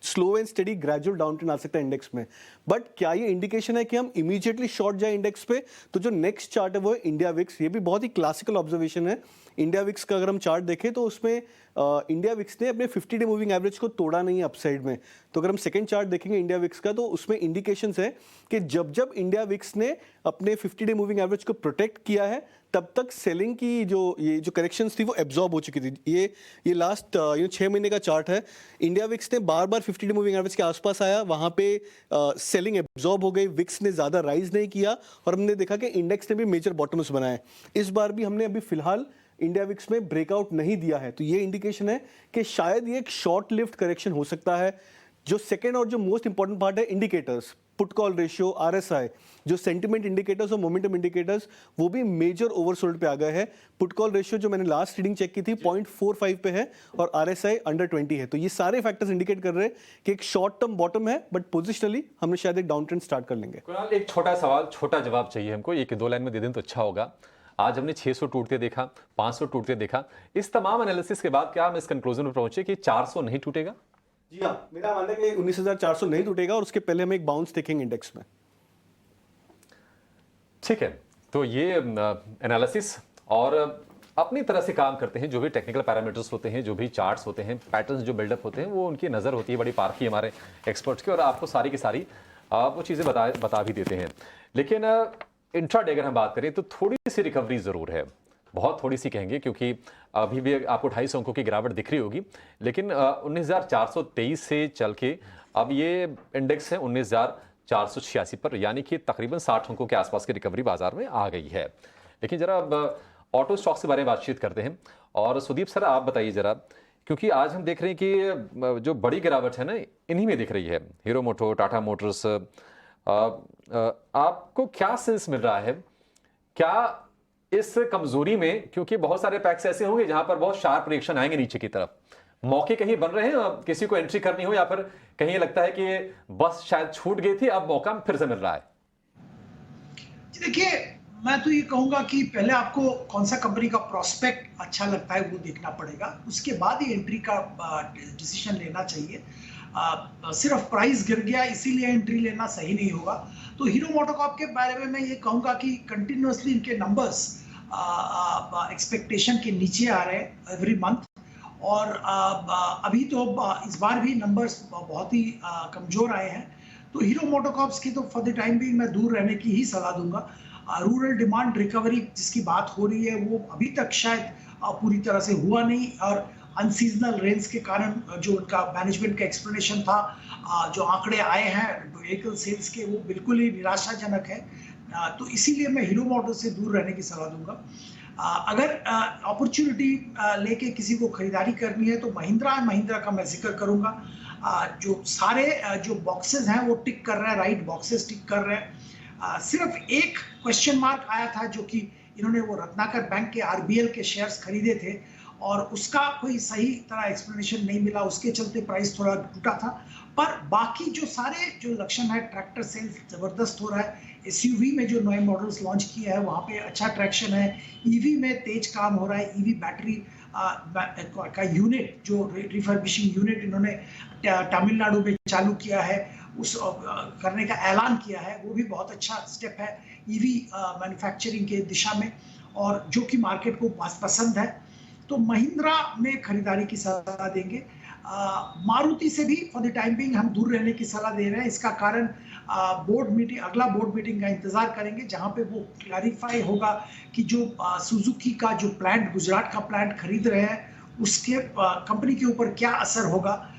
Speaker 9: slow and steady gradual down trend आ सकता है इंडेक्स में। बट क्या ये इंडिकेशन है कि हम इमीडिएटली शॉर्ट जाए इंडेक्स पे? तो जो नेक्स्ट चार्ट है वो है इंडिया विक्स। ये भी बहुत ही क्लासिकल ऑब्जर्वेशन है। इंडिया विक्स का अगर हम चार्ट देखें तो उसमें इंडिया विक्स ने अपने 50 डे मूविंग एवरेज को तोड़ा नहीं है अपसाइड में। तो अगर हम सेकंड चार्ट देखेंगे इंडिया विक्स का, तो उसमें इंडिकेशंस है कि जब जब इंडिया विक्स ने अपने 50 डे मूविंग एवरेज को प्रोटेक्ट किया है, तब तक सेलिंग की ये जो करेक्शंस थी वो एब्जॉर्ब हो चुकी थी। ये लास्ट 6 महीने का चार्ट है। इंडिया विक्स ने बार बार 50 डे मूविंग एवरेज के आसपास आया, वहां पे सेलिंग एब्जॉर्ब हो गई, विक्स ने ज्यादा राइज नहीं किया और हमने देखा कि इंडेक्स ने भी मेजर बॉटम्स बनाए। इस बार भी हमने अभी फिलहाल इंडिया विक्स में ब्रेकआउट नहीं दिया है, तो ये इंडिकेशन है कि शायद ये एक शॉर्ट लिफ्ट करेक्शन हो सकता है। जो सेकेंड और जो मोस्ट इंपॉर्टेंट पार्ट है indicators, put call ratio, RSI, जो सेंटिमेंट इंडिकेटर्स और मोमेंटम इंडिकेटर्स, वो भी मेजर ओवरसोल्ड पे आ गए हैं। पुट कॉल रेशियो जो मैंने लास्ट रीडिंग चेक की थी 0.45 पे है और आरएसआई अंडर 20 है। तो ये सारे फैक्टर्स इंडिकेट कर रहे हैं कि एक शॉर्ट टर्म बॉटम है, बट पोजिशनली हमने शायद एक डाउन ट्रेंड स्टार्ट कर लेंगे।
Speaker 2: कुणाल, एक छोटा सवाल, छोटा जवाब चाहिए हमको, एक 2 लाइन में दे दें तो अच्छा होगा। आज हमने 600 टूटते देखा, 500 टूटते देखा, इस तमाम एनालिसिस के बाद क्या हम इस कंक्लूजन पर पहुंचे कि 400 नहीं टूटेगा?
Speaker 9: जी हाँ, मेरा मानना है कि 19,400 नहीं टूटेगा और उसके पहले हम एक बाउंस देखेंगे इंडेक्स में।
Speaker 2: ठीक है, तो ये एनालिसिस और अपनी तरह से काम करते हैं, जो भी टेक्निकल पैरामीटर्स होते हैं, जो भी चार्ट्स होते हैं, पैटर्न्स जो बिल्डअप होते हैं, वो उनकी नज़र होती है बड़ी पारखी हमारे एक्सपर्ट्स की, और आपको सारी की सारी वो चीज़ें बता भी देते हैं। लेकिन इंट्राडे अगर हम बात करें तो थोड़ी सी रिकवरी जरूर है, बहुत थोड़ी सी कहेंगे, क्योंकि अभी भी आपको 250 अंकों की गिरावट दिख रही होगी, लेकिन 19,423 से चल के अब ये इंडेक्स है 19,486 पर, यानी कि तकरीबन 60 अंकों के आसपास की रिकवरी बाजार में आ गई है। लेकिन जरा अब ऑटो स्टॉक्स के बारे में बातचीत करते हैं, और सुदीप सर आप बताइए जरा, क्योंकि आज हम देख रहे हैं कि जो बड़ी गिरावट है ना इन्हीं में दिख रही है, हीरो मोटो, टाटा मोटर्स। आपको क्या सेंस मिल रहा है, क्या इस कमजोरी में, क्योंकि बहुत सारे पैक्स ऐसे होंगे जहां पर बहुत शार्प रिएक्शन आएंगे नीचे की तरफ, मौके कहीं बन रहे हैं किसी को एंट्री करनी हो, या फिर कहीं लगता है कि बस शायद छूट गई थी अब मौका फिर से मिल रहा है?
Speaker 5: देखिए, मैं तो ये कहूंगा कि पहले आपको कौन सा कंपनी का प्रोस्पेक्ट अच्छा लगता है वो देखना पड़ेगा, उसके बाद ही एंट्री का डिसीजन लेना चाहिए। सिर्फ प्राइस गिर गया इसीलिए एंट्री लेना सही नहीं होगा। तो हीरो मोटोकॉर्प के बारे में मैं ये कहूंगा कि कंटिन्यूअसली इनके नंबर्स एक्सपेक्टेशन के नीचे आ रहे हैं एवरी मंथ, और अभी तो इस बार भी नंबर्स बहुत ही कमजोर आए हैं। तो हीरो मोटोकॉर्प्स की तो फॉर द टाइम भी मैं दूर रहने की ही सलाह दूंगा। रूरल डिमांड रिकवरी जिसकी बात हो रही है वो अभी तक शायद पूरी तरह से हुआ नहीं, और अनसीजनल रेंज के कारण जो उनका मैनेजमेंट का एक्सप्लेनेशन था, जो आंकड़े आए हैं व्हीकल सेल्स के, वो बिल्कुल ही निराशाजनक है। तो इसीलिए मैं हीरो मोटो से दूर रहने की सलाह दूंगा। अगर अपॉर्चुनिटी लेके किसी को खरीदारी करनी है तो महिंद्रा एंड महिंद्रा का मैं जिक्र करूंगा। जो सारे जो बॉक्सेस हैं वो टिक कर रहे हैं, राइट बॉक्सेस टिक कर रहे हैं। सिर्फ एक क्वेश्चन मार्क आया था, जो कि इन्होंने वो रत्नाकर बैंक के आरबीएल के शेयर्स खरीदे थे और उसका कोई सही तरह एक्सप्लेनेशन नहीं मिला, उसके चलते प्राइस थोड़ा टूटा था। पर बाकी जो सारे जो लक्षण है, ट्रैक्टर सेल्स जबरदस्त हो रहा है, एसयूवी में जो नए मॉडल्स लॉन्च किए हैं वहाँ पे अच्छा ट्रैक्शन है, ईवी में तेज काम हो रहा है, ईवी बैटरी का यूनिट, जो रिफर्बिशिंग यूनिट इन्होंने तमिलनाडु में चालू किया है, उस करने का ऐलान किया है, वो भी बहुत अच्छा स्टेप है ईवी मैन्युफैक्चरिंग के दिशा में, और जो कि मार्केट को पसंद है। तो महिंद्रा में खरीदारी की सलाह देंगे। मारुति से भी फॉर द टाइम बिंग हम दूर रहने की सलाह दे रहे हैं। इसका कारण बोर्ड मीटिंग, अगला बोर्ड मीटिंग का इंतजार करेंगे, जहां पे वो क्लैरिफाई होगा कि जो सुजुकी का जो प्लांट, गुजरात का प्लांट खरीद रहे हैं, उसके कंपनी के ऊपर क्या असर होगा,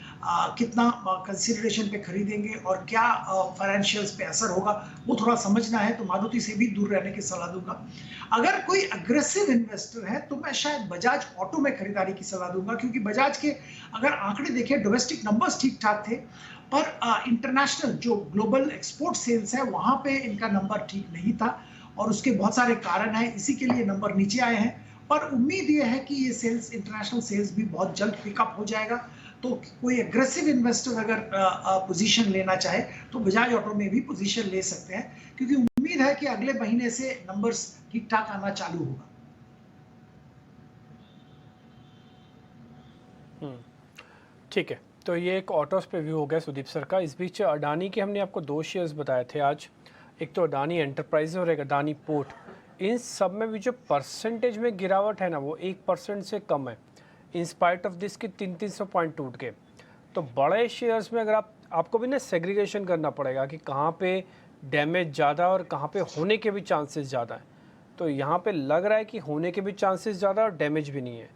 Speaker 5: कितना कंसिडरेशन पे खरीदेंगे और क्या फाइनेंशियल्स पे असर होगा, वो थोड़ा समझना है। तो मारुति से भी दूर रहने की सलाह दूंगा। अगर कोई अग्रेसिव इन्वेस्टर है तो मैं शायद बजाज ऑटो में खरीदारी की सलाह दूंगा, क्योंकि बजाज के अगर आंकड़े देखें, डोमेस्टिक नंबर्स ठीक ठाक थे, पर इंटरनेशनल जो ग्लोबल एक्सपोर्ट सेल्स है वहां पे इनका नंबर ठीक नहीं था, और उसके बहुत सारे कारण हैं, इसी के लिए नंबर नीचे आए हैं। पर उम्मीद ये है कि ये सेल्स, इंटरनेशनल सेल्स भी बहुत जल्द पिकअप हो जाएगा। तो कोई एग्रेसिव इन्वेस्टर अगर पोजीशन लेना चाहे तो बजाज ऑटो में भी पोजीशन ले सकते हैं, क्योंकि उम्मीद है कि अगले महीने से नंबर्स ठीक ठाक आना चालू होगा।
Speaker 4: ठीक है, तो ये एक ऑटोस पे व्यू हो गया सुदीप सर का। इस बीच अडानी के हमने आपको दो शेयर्स बताए थे आज, एक तो अडानी एंटरप्राइज और एक अडानी पोर्ट। इन सब में भी जो परसेंटेज में गिरावट है ना, वो 1% से कम है, इन स्पाइट ऑफ दिस की 300 पॉइंट टूट गए। तो बड़े शेयर्स में अगर आपको भी ना सेग्रीगेशन करना पड़ेगा कि कहाँ पे डैमेज ज़्यादा और कहाँ पे होने के भी चांसेस ज़्यादा हैं। तो यहाँ पे लग रहा है कि होने के भी चांसेस ज़्यादा और डैमेज भी नहीं है।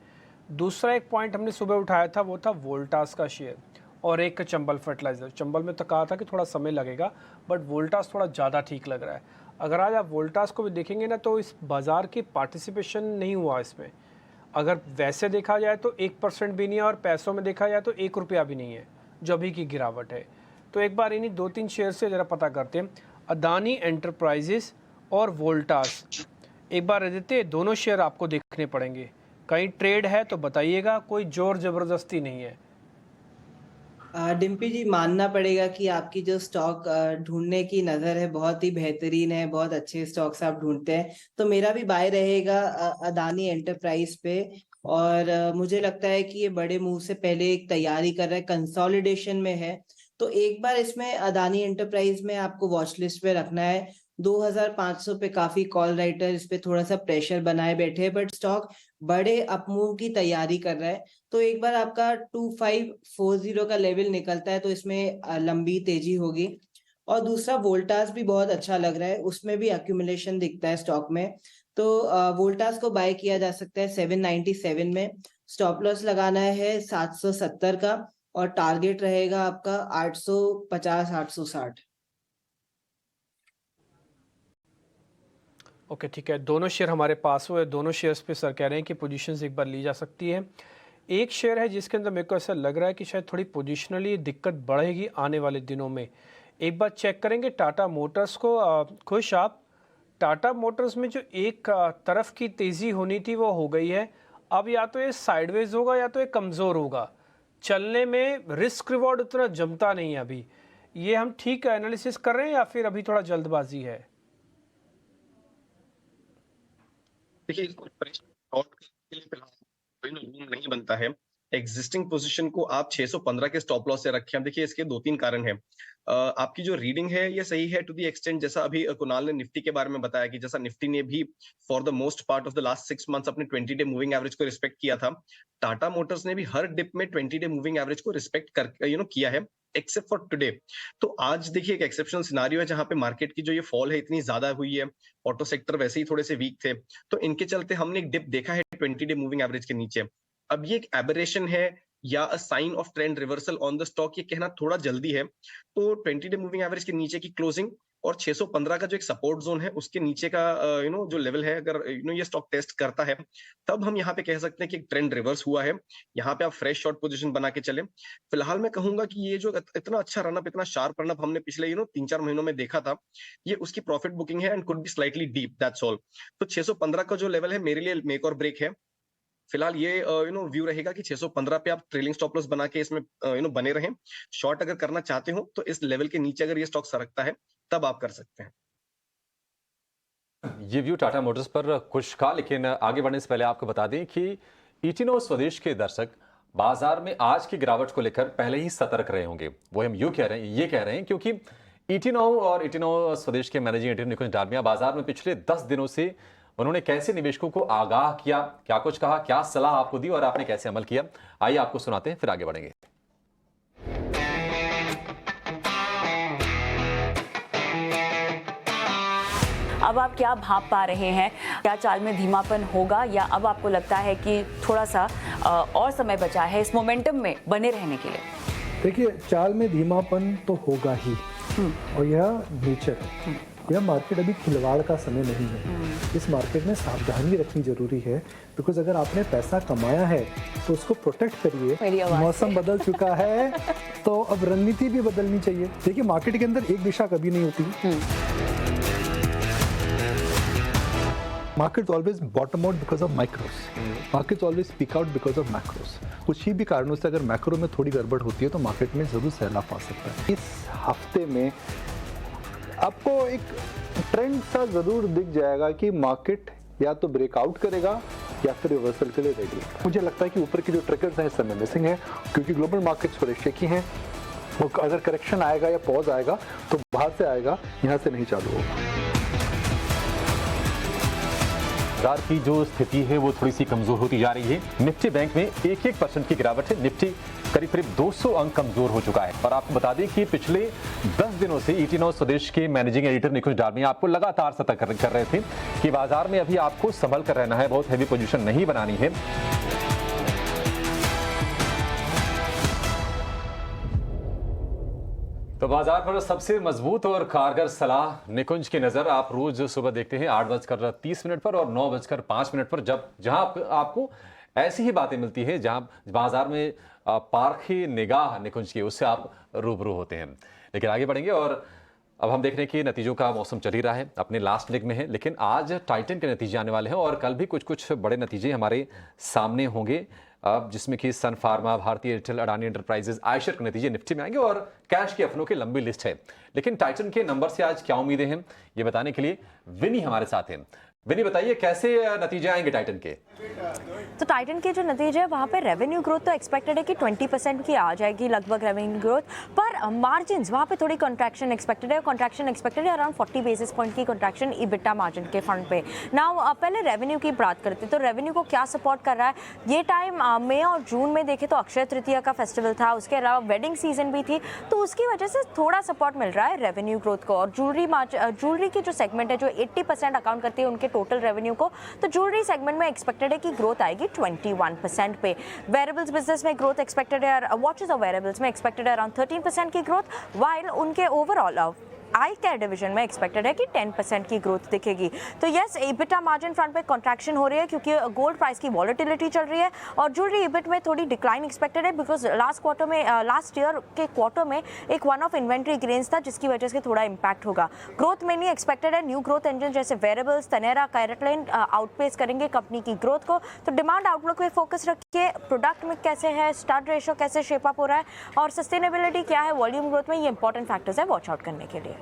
Speaker 4: दूसरा एक पॉइंट हमने सुबह उठाया था, वो था वोल्टास का शेयर, और एक चंबल फर्टिलाइज़र। चंबल में तो कहा था कि थोड़ा समय लगेगा, बट वोल्टास थोड़ा ज़्यादा ठीक लग रहा है। अगर आज आप वोल्टास को भी देखेंगे ना, तो इस बाज़ार की पार्टिसिपेशन नहीं हुआ इसमें। अगर वैसे देखा जाए तो 1% भी नहीं है, और पैसों में देखा जाए तो 1 रुपया भी नहीं है जो अभी की गिरावट है। तो एक बार इन्हीं 2-3 शेयर से ज़रा पता करते हैं, अदानी एंटरप्राइजेस और वोल्टास। एक बार आदित्य, दोनों शेयर आपको देखने पड़ेंगे, कहीं ट्रेड है तो बताइएगा, कोई जोर ज़बरदस्ती नहीं है।
Speaker 7: डिम्पी जी, मानना पड़ेगा कि आपकी जो स्टॉक ढूंढने की नज़र है बहुत ही बेहतरीन है, बहुत अच्छे स्टॉक्स आप ढूंढते हैं। तो मेरा भी बाय रहेगा अदानी एंटरप्राइज पे, और मुझे लगता है कि ये बड़े मूव से पहले एक तैयारी कर रहा है, कंसोलिडेशन में है। तो एक बार इसमें अदानी एंटरप्राइज में आपको वॉच लिस्ट पे रखना है। 2500 पे काफी कॉल राइटर इस पे थोड़ा सा प्रेशर बनाए बैठे हैं, बट स्टॉक बड़े अपमूव की तैयारी कर रहा है। तो एक बार आपका 2540 का लेवल निकलता है तो इसमें लंबी तेजी होगी। और दूसरा वोल्टास भी बहुत अच्छा लग रहा है, उसमें भी एक्यूमुलेशन दिखता है स्टॉक में। तो वोल्टास को बाय किया जा सकता है 797 में, स्टॉप लॉस लगाना है 770 का और टारगेट रहेगा आपका 850 860।
Speaker 4: ओके ठीक है, दोनों शेयर हमारे पास हुए, दोनों शेयर्स पे सर कह रहे हैं कि पोजीशंस एक बार ली जा सकती है। एक शेयर है जिसके अंदर मेरे को ऐसा लग रहा है कि शायद थोड़ी पोजीशनली दिक्कत बढ़ेगी आने वाले दिनों में। एक बार चेक करेंगे टाटा मोटर्स को। खुश आप, टाटा मोटर्स में जो एक तरफ की तेज़ी होनी थी वो हो गई है, अब या तो ये साइडवेज होगा या तो ये कमज़ोर होगा, चलने में रिस्क रिवॉर्ड उतना जमता नहीं है अभी। ये हम ठीक एनालिसिस कर रहे हैं या फिर अभी थोड़ा जल्दबाजी है?
Speaker 6: देखिए, इसको शॉर्ट के लिए फिलहाल कोई रूम नहीं बनता है। एग्जिस्टिंग पोजीशन को आप 615 के स्टॉप लॉस से रखें। अब देखिए, इसके 2-3 कारण हैं। आपकी जो रीडिंग है ये सही है टू दी एक्सटेंट, जैसा अभी कुणाल ने निफ्टी के बारे में बताया कि जैसा निफ्टी ने भी for the most part of the last 6 months अपने 20 डे मूविंग एवरेज को रिस्पेक्ट किया था, टाटा मोटर्स ने भी हर डिप में 20 डे मूविंग एवरेज को रिस्पेक्ट कर किया है, एक्सेप्ट फॉर टुडे। तो आज देखिए एक एक्सेप्शनल सिनारियो है जहां पे मार्केट की जो ये फॉल है इतनी ज्यादा हुई है, ऑटो सेक्टर वैसे ही थोड़े से वीक थे, तो इनके चलते हमने एक डिप देखा है 20 डे मूविंग एवरेज के नीचे। अब ये एक एबरेशन है या a sign of trend reversal on the stock, ये कहना थोड़ा जल्दी है। तो 20 डे मूविंग एवरेज के नीचे की क्लोजिंग और 615 का जो एक सपोर्ट जोन है उसके नीचे का जो लेवल है, अगर ये स्टॉक टेस्ट करता है तब हम यहाँ पे कह सकते हैं कि एक ट्रेंड रिवर्स हुआ है। यहाँ पे आप फ्रेश शॉर्ट पोजीशन बना के चले। फिलहाल मैं कहूंगा कि ये जो इतना अच्छा रनअप, इतना शार्प रनअप हमने पिछले 3-4 महीनों में देखा था, ये उसकी प्रॉफिट बुकिंग है and could be slightly deep, that's all. तो 615 का जो लेवल है मेरे लिए मेक और ब्रेक है। फिलहाल ये व्यू रहेगा कि 615 पे आप ट्रेलिंग स्टॉप लॉस बना के इसमें बने रहें। शॉर्ट अगर करना चाहते हो तो इस लेवल के नीचे अगर ये स्टॉक सरकता है तब आप कर सकते हैं।
Speaker 2: ये व्यू टाटा मोटर्स पर खुश का, लेकिन आगे बढ़ने से पहले आपको बता दें कि इटिनो स्वदेश के दर्शक बाजार में आज की गिरावट को लेकर पहले ही सतर्क रहे होंगे। वो हम ये कह रहे हैं क्योंकि इटिनो और इटिनो स्वदेश के मैनेजिंग एडिटर निकुंज डालमिया बाजार में पिछले 10 दिनों से उन्होंने कैसे निवेशकों को आगाह किया, क्या कुछ कहा, क्या सलाह आपको दी और आपने कैसे अमल किया, आइए आपको सुनाते हैं, फिर आगे बढ़ेंगे।
Speaker 10: अब आप क्या भाप पा रहे हैं? क्या चाल में धीमापन होगा या अब आपको लगता है कि थोड़ा सा और समय बचा है इस मोमेंटम में बने रहने के लिए?
Speaker 11: देखिए, चाल में धीमापन तो होगा ही और यह नेचर है। यह मार्केट अभी खिलवाड़ का समय नहीं है। इस मार्केट में सावधानी रखनी जरूरी है, बिकॉज अगर आपने पैसा कमाया है तो उसको प्रोटेक्ट करिए। मौसम बदल चुका है तो अब रणनीति भी बदलनी चाहिए। देखिए, मार्केट के अंदर एक दिशा कभी नहीं होती। Markets always bottom out because of micros. Markets always peak out because of macros. कुछ ही भी कारणों से अगर मैक्रो में थोड़ी गड़बड़ होती है तो मार्केट में जरूर सैलाब आ सकता है। इस हफ्ते में आपको एक ट्रेंड सा जरूर दिख जाएगा कि मार्केट या तो ब्रेकआउट करेगा या फिर रिवर्सल के लिए रेडी है। मुझे लगता है कि ऊपर की जो ट्रिगर्स हैं समय मिसिंग है, क्योंकि ग्लोबल मार्केट्स थोड़े शेकी हैं। अगर करेक्शन आएगा या पॉज आएगा तो बाहर से आएगा, यहाँ से नहीं चालू होगा।
Speaker 2: बाजार की जो स्थिति है वो थोड़ी सी कमजोर होती जा रही है। निफ्टी बैंक में 1% की गिरावट है। निफ्टी करीब 200 अंक कमजोर हो चुका है। और आपको बता दें कि पिछले 10 दिनों से इटिनो स्वदेश के मैनेजिंग एडिटर निकुंज डालमिया आपको लगातार सतर्क कर रहे थे कि बाजार में अभी आपको संभल कर रहना है, बहुत हैवी पोजीशन नहीं बनानी है। तो बाजार पर सबसे मजबूत और कारगर सलाह निकुंज की नजर आप रोज सुबह देखते हैं 8:30 पर और 9:05 पर, जहां आपको ऐसी ही बातें मिलती हैं जहां बाजार में पारखी निगाह निकुंज की उससे आप रूबरू होते हैं। लेकिन आगे बढ़ेंगे और अब हम देख रहे हैं कि नतीजों का मौसम चल ही रहा है, अपने लास्ट लेग में है, लेकिन आज टाइटन के नतीजे आने वाले हैं और कल भी कुछ बड़े नतीजे हमारे सामने होंगे, अब जिसमें कि सन फार्मा, भारतीय एयरटेल, अडानी एंटरप्राइजेज, आयशर के नतीजे निफ्टी में आएंगे और कैश के अफनों की लंबी लिस्ट है। लेकिन टाइटन के नंबर से आज क्या उम्मीदें हैं ये बताने के लिए विनी हमारे साथ हैं। विनी बताइए कैसे नतीजे आएंगे टाइटन के?
Speaker 10: तो टाइटन के जो नतीजे हैं वहाँ पे रेवेन्यू ग्रोथ तो एक्सपेक्टेड है कि 20% की आ जाएगी लगभग रेवेन्यू ग्रोथ, पर मार्जिन्स वहाँ पे थोड़ी कॉन्ट्रैक्शन एक्सपेक्टेड है। कॉन्ट्रैक्शन एक्सपेक्टेड है अराउंड 40 बेसिस पॉइंट की कॉन्ट्रैक्शन ईबिटा मार्जिन के फ्रंट पे। नाउ पहले रेवेन्यू की बात करते हैं, तो रेवेन्यू को क्या सपोर्ट कर रहा है ये टाइम मई और जून में देखे तो अक्षय तृतीया का फेस्टिवल था, उसके अलावा वेडिंग सीजन भी थी, तो उसकी वजह से थोड़ा सपोर्ट मिल रहा है रेवेन्यू ग्रोथ को। और ज्वेलरी की जो सेगमेंट है जो 80% अकाउंट करती है उनके टोटल रेवेन्यू को, तो ज्वेलरी सेगमेंट में एक्सपेक्टेड है कि ग्रोथ आएगी 21% पे। वेरेबल्स बिजनेस में ग्रोथ एक्सपेक्टेड है, वॉचेस और वेरेबल्स में एक्सपेक्टेड है अराउंड 13% की ग्रोथ, वाइल उनके ओवरऑल आई केयर डिवीजन में एक्सपेक्टेड है कि 10% की ग्रोथ दिखेगी। तो यस, ईबिटा मार्जिन फ्रंट पे कॉन्ट्रैक्शन हो रही है क्योंकि गोल्ड प्राइस की वॉलेटिलिटी चल रही है, और ज्वेलरी ईबिट में थोड़ी डिक्लाइन एक्सपेक्टेड है बिकॉज लास्ट ईयर के क्वार्टर में एक वन ऑफ इन्वेंट्री गेन्स था जिसकी वजह से थोड़ा इंपैक्ट होगा। ग्रोथ मेनली एक्सपेक्टेड है, न्यू ग्रोथ इंजन जैसे वेरेबल्स, तनेरा, कैरेटलाइन आउटपेस करेंगे कंपनी की ग्रोथ को। तो डिमांड आउटलुक पे फोकस रखिए, प्रोडक्ट में कैसे है, स्टार्ट रेशो कैसे शेप अप हो रहा है, और सस्टेनेबिलिटी क्या है वॉल्यूम ग्रोथ में, ये इंपॉर्टेंट फैक्टर्स है वॉच आउट करने के लिए।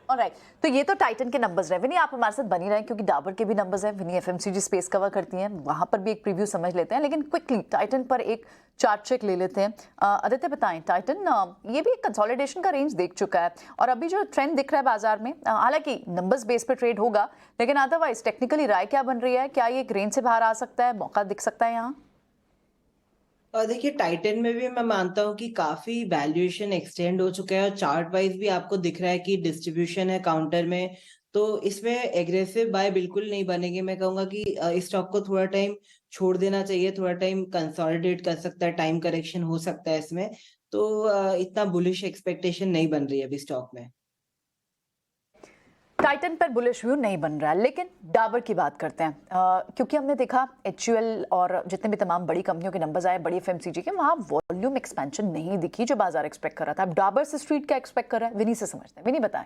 Speaker 1: ऑलराइट, तो ये तो टाइटन के नंबर्स रहे। विनी आप हमारे साथ बनी रहे क्योंकि डाबर के भी नंबर्स हैं, विनी एफएमसीजी स्पेस कवर करती हैं, वहां पर भी एक प्रीव्यू समझ लेते हैं, लेकिन क्विकली टाइटन पर एक चार्ट चेक ले लेते हैं। आदित्य बताएं, टाइटन ये भी कंसोलिडेशन का रेंज देख चुका है और अभी जो ट्रेंड दिख रहा है बाजार में, हालांकि नंबर्स बेस पे ट्रेड होगा, लेकिन अदरवाइज टेक्निकली राय क्या बन रही है? क्या ये एक रेंज से बाहर आ सकता है, मौका दिख सकता है यहाँ?
Speaker 7: और देखिए टाइटन में भी मैं मानता हूँ कि काफी वैल्यूएशन एक्सटेंड हो चुका है, और चार्ट वाइज भी आपको दिख रहा है कि डिस्ट्रीब्यूशन है काउंटर में, तो इसमें एग्रेसिव बाय बिल्कुल नहीं बनेंगे। मैं कहूंगा कि इस स्टॉक को थोड़ा टाइम छोड़ देना चाहिए, थोड़ा टाइम कंसोलिडेट कर सकता है, टाइम करेक्शन हो सकता है इसमें, तो इतना बुलिश एक्सपेक्टेशन नहीं बन रही है अभी स्टॉक में।
Speaker 1: टाइटन पर बुलिश व्यू नहीं बन रहा है, लेकिन डाबर की बात करते हैं क्योंकि हमने देखा एचयूएल और जितने भी तमाम बड़ी कंपनियों के नंबर्स आए, बड़ी एफएमसीजी के, वहाँ वॉल्यूम एक्सपेंशन नहीं दिखी जो बाजार एक्सपेक्ट कर रहा था। अब डाबर से स्ट्रीट क्या एक्सपेक्ट कर रहा है, विनी से समझते हैं। विनी बताएं।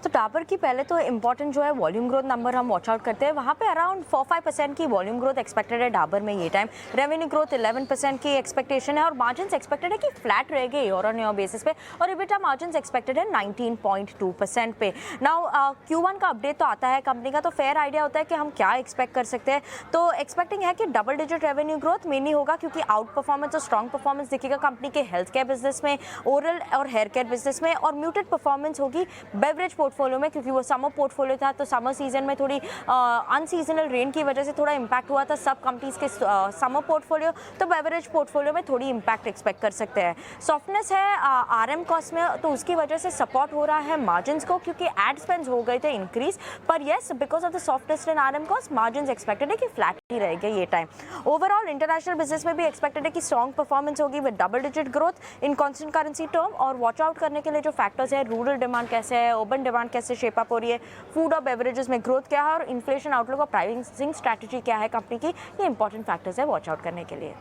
Speaker 10: तो डाबर की पहले तो इंपॉर्टेंट जो है वॉल्यूम ग्रोथ नंबर हम वॉच आउट करते हैं, वहाँ पे अराउंड 4-5% की वॉल्यूम ग्रोथ एक्सपेक्टेड है डाबर में ये टाइम। रेवेन्यू ग्रोथ 11% की एक्सपेक्टेशन है, और मार्जिन्स एक्सपेक्टेड है कि फ्लैट रहेंगे ईयर ऑन ईयर बेसिस पे, और इबिटा मार्जिन्स एक्सपेक्टेड है 19.2% पे। नाउ Q1 का अपडेट तो आता है कंपनी का, तो फेयर आइडिया होता है कि हम क्या एक्सपेक्ट कर सकते हैं। तो एक्सपेक्टिंग है कि double digit revenue growth mainly होगा क्योंकि आउट परफॉर्मेंस और स्ट्रॉन्ग परफॉर्मेंस दिखेगा कंपनी के हेल्थ केयर बिजनेस में, ओरल और हेयर केयर बिजनेस में, और म्यूटेड परफॉर्मेंस होगी बेवरेज पोर्टफोलियो में क्योंकि वो समर पोर्टफोलियो था, तो समर सीजन में थोड़ी अनसीजनल रेन की वजह से थोड़ा इंपैक्ट हुआ था सब कंपनीज के समर पोर्टफोलियो, तो बेवरेज पोर्टफोलियो में थोड़ी इंपैक्ट एक्सपेक्ट कर सकते हैं। सॉफ्टनेस है आरएम कॉस्ट में, तो उसकी वजह से सपोर्ट हो रहा है मार्जिन्स को क्योंकि एड स्पेंड्स हो गए थे इंक्रीज, पर yes because of the softness in RM cost margins expected है कि फ्लैट ही रहेंगे ये टाइम। ओवरऑल इंटरनेशनल बिजनेस में भी एक्सपेक्टेड है कि स्ट्रॉन्ग परफॉर्मेंस होगी with double digit growth in constant currency term, और वॉच आउट करने के लिए जो फैक्टर्स है, रूरल डिमांड कैसे है, अर्बन डिमांड कैसे शेप अप हो रही है, फूड और बेवरेजेस में ग्रोथ क्या है, और इन्फ्लेशन आउटलुक और प्राइसिंग स्ट्रैटेजी क्या है कंपनी की, ये इंपॉर्टेंट फैक्टर्स है वॉच आउट करने के लिए।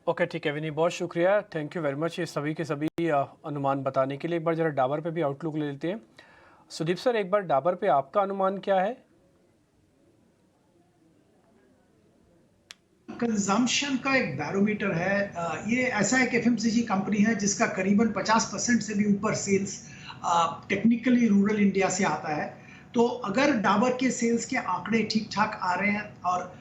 Speaker 4: ओके ठीक है विनी, बहुत शुक्रिया, थैंक यू वेरी मच ये सभी के सभी अनुमान बताने के लिए। एक बार जरा डाबर पे भी आउटलुक ले लेते हैं। सुदीप सर, एक बार डाबर पे आपका अनुमान क्या है?
Speaker 5: कंजम्पशन का एक बैरोमीटर है, ये ऐसा एक एफएमसीजी कंपनी है जिसका करीबन 50% से भी ऊपर सेल्स टेक्निकली रूरल इंडिया से आता है। तो अगर डाबर के सेल्स के आंकड़े ठीक ठाक आ रहे हैं और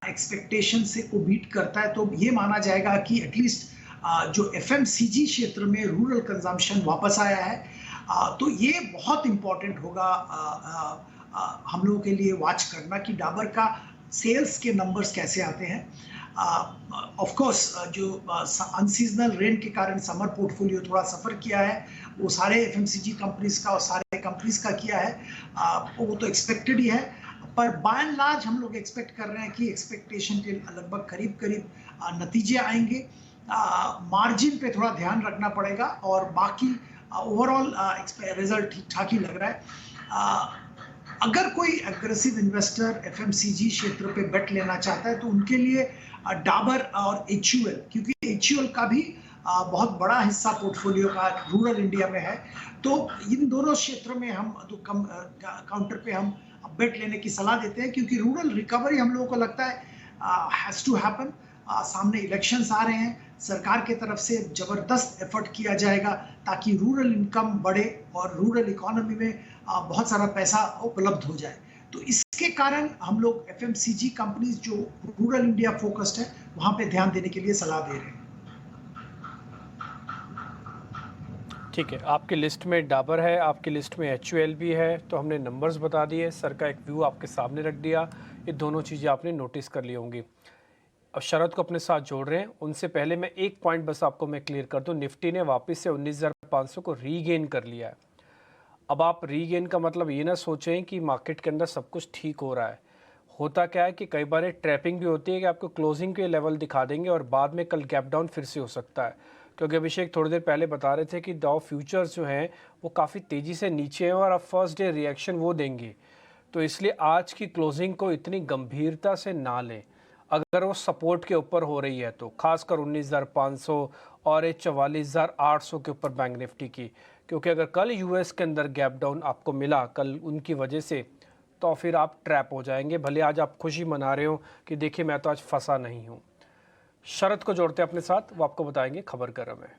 Speaker 5: एक्सपेक्टेशन से को बीट करता है, तो ये माना जाएगा कि एटलीस्ट जो एफएमसीजी क्षेत्र में रूरल कंजम्पशन वापस आया है। तो ये बहुत इंपॉर्टेंट होगा हम लोगों के लिए वॉच करना कि डाबर का सेल्स के नंबर्स कैसे आते हैं। ऑफ कोर्स जो अनसीजनल रेन के कारण समर पोर्टफोलियो थोड़ा सफर किया है, वो सारे एफएमसीजी कंपनीज का और सारे कंपनीज का किया है, वो तो एक्सपेक्टेड ही है। पर बाय एंड लार्ज हम लोग एक्सपेक्ट कर रहे हैं कि एक्सपेक्टेशन के लगभग करीब नतीजे आएंगे। मार्जिन पे थोड़ा ध्यान रखना पड़ेगा और बाकी ओवरऑल रिजल्ट ठीक ठाक ही लग रहा है। अगर कोई एग्रेसिव इन्वेस्टर एफएमसीजी क्षेत्र पे बेट लेना चाहता है तो उनके लिए डाबर और एचयूएल, क्योंकि एचयूएल का भी बहुत बड़ा हिस्सा पोर्टफोलियो का रूरल इंडिया में है, तो इन दोनों क्षेत्रों में हम तो कम काउंटर पे हम बेट लेने की सलाह देते हैं क्योंकि रूरल रिकवरी हम लोगों को लगता है हैज टू हैपन। सामने इलेक्शंस आ रहे हैं, सरकार की तरफ से जबरदस्त एफर्ट किया जाएगा ताकि रूरल इनकम बढ़े और रूरल इकोनॉमी में बहुत सारा पैसा उपलब्ध हो जाए। तो इसके कारण हम लोग एफएमसीजी कंपनीज जो रूरल इंडिया फोकस्ड है वहां पे ध्यान देने के लिए सलाह दे रहे हैं।
Speaker 4: ठीक है, आपकी लिस्ट में डाबर है, आपकी लिस्ट में HUL भी है, तो हमने नंबर्स बता दिए, सर का एक व्यू आपके सामने रख दिया, ये दोनों चीज़ें आपने नोटिस कर ली होंगी। अब शरद को अपने साथ जोड़ रहे हैं, उनसे पहले मैं एक पॉइंट बस आपको मैं क्लियर कर दूं, निफ्टी ने वापस से 19,500 को रीगेन कर लिया है। अब आप रीगेन का मतलब ये ना सोचें कि मार्केट के अंदर सब कुछ ठीक हो रहा है। होता क्या है कि कई बार ट्रैपिंग भी होती है कि आपको क्लोजिंग के लेवल दिखा देंगे और बाद में कल गैप डाउन फिर से हो सकता है, क्योंकि अभिषेक थोड़ी देर पहले बता रहे थे कि डाउ फ्यूचर्स जो हैं वो काफ़ी तेज़ी से नीचे हैं और अब फर्स्ट डे रिएक्शन वो देंगे। तो इसलिए आज की क्लोजिंग को इतनी गंभीरता से ना लें। अगर वो सपोर्ट के ऊपर हो रही है तो खासकर 19,500 और 44,800 के ऊपर बैंक निफ्टी की, क्योंकि अगर कल यूएस के अंदर गैप डाउन आपको मिला कल उनकी वजह से, तो फिर आप ट्रैप हो जाएंगे। भले आज आप खुशी मना रहे हो कि देखिए मैं तो आज फंसा नहीं हूँ। शरद को जोड़ते हैं अपने साथ, वो आपको बताएंगे खबर गर्म है।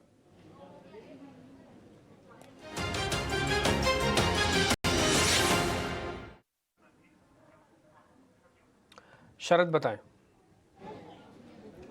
Speaker 4: शरद बताएं।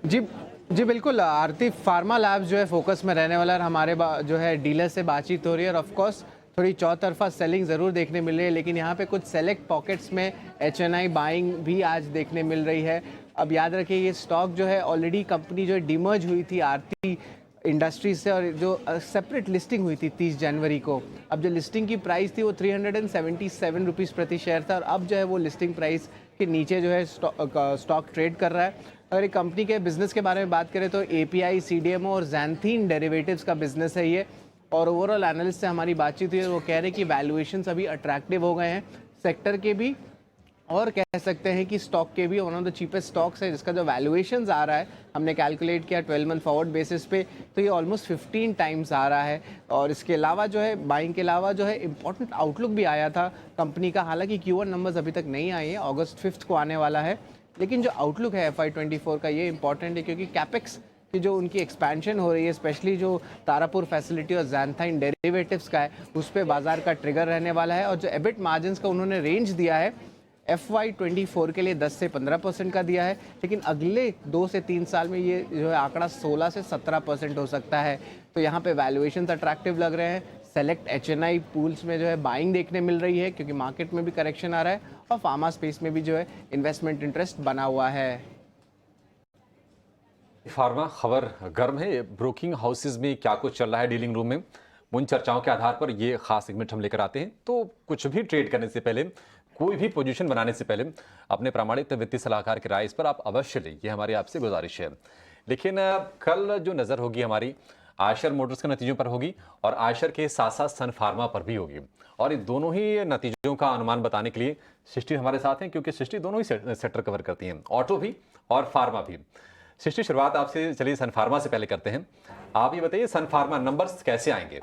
Speaker 3: जी बिल्कुल, आरती फार्मा लैब्स जो है फोकस में रहने वाला है। हमारे जो है डीलर से बातचीत हो रही है और ऑफ कोर्स थोड़ी चौतरफा सेलिंग ज़रूर देखने मिल रही है, लेकिन यहाँ पे कुछ सेलेक्ट पॉकेट्स में HNI बाइंग भी आज देखने मिल रही है। अब याद रखिए ये स्टॉक जो है ऑलरेडी कंपनी जो डिमर्ज हुई थी आरती इंडस्ट्रीज से, और जो सेपरेट लिस्टिंग हुई थी 30 जनवरी को। अब जो लिस्टिंग की प्राइस थी वो 377 रुपीज़ प्रति शेयर था और अब जो है वो लिस्टिंग प्राइस के नीचे जो है स्टॉक ट्रेड कर रहा है। अगर एक कंपनी के बिजनेस के बारे में बात करें तो API, CDMO और ज़ैंथीन डेरिवेटिव्स का बिजनेस है ये। और ओवरऑल एनालिस्ट से हमारी बातचीत हुई है, वो कह रहे हैं कि वैल्यूएशंस अभी अट्रैक्टिव हो गए हैं सेक्टर के भी, और कह सकते हैं कि स्टॉक के भी one of the cheapest stocks है, जिसका जो वैल्यूएशंस आ रहा है हमने कैलकुलेट किया 12 मंथ फॉरवर्ड बेसिस पे, तो ये ऑलमोस्ट 15 टाइम्स आ रहा है। और इसके अलावा जो है बाइंग के अलावा जो है इंपॉर्टेंट आउटलुक भी आया था कंपनी का। हालांकि Q1 नंबर्स अभी तक नहीं आए हैं, अगस्त 5 को आने वाला है, लेकिन जो आउटलुक है FY24 का ये इंपॉर्टेंट है, क्योंकि कैपेक्स की जो उनकी एक्सपेंशन हो रही है, स्पेशली जो तारापुर फैसिलिटी और ज़ैंथाइन डेरिवेटिव्स का है, उस पर बाजार का ट्रिगर रहने वाला है। और जो एबिट मार्जिन्स का उन्होंने रेंज दिया है FY24 के लिए 10 से 15% का दिया है, लेकिन अगले 2 से 3 साल में ये जो है आंकड़ा 16 से 17% हो सकता है। तो यहाँ पे वैल्यूएशंस अट्रैक्टिव लग रहे हैं। सेलेक्ट HNI पूल्स में जो है बाइंग देखने मिल रही है, क्योंकि मार्केट में भी करेक्शन आ रहा है और फार्मा स्पेस में भी जो है इन्वेस्टमेंट इंटरेस्ट बना हुआ है।
Speaker 2: फार्मा खबर गर्म है। ब्रोकिंग हाउसेज में क्या कुछ चल रहा है डीलिंग रूम में, उन चर्चाओं के आधार पर ये खास सेगमेंट हम लेकर आते हैं। तो कुछ भी ट्रेड करने से पहले, कोई भी पोजीशन बनाने से पहले अपने प्रामाणिक वित्तीय सलाहकार की राय इस पर आप अवश्य लें, ये हमारी आपसे गुजारिश है। लेकिन कल जो नज़र होगी हमारी आयशर मोटर्स के नतीजों पर होगी और आयशर के साथ साथ सन फार्मा पर भी होगी। और इन दोनों ही नतीजों का अनुमान बताने के लिए सृष्टि हमारे साथ हैं, क्योंकि सृष्टि दोनों ही सेक्टर कवर करती हैं, ऑटो भी और फार्मा भी। सृष्टि, शुरुआत आपसे चलिए सन फार्मा से पहले करते हैं। आप ये बताइए सन फार्मा नंबर्स कैसे आएंगे?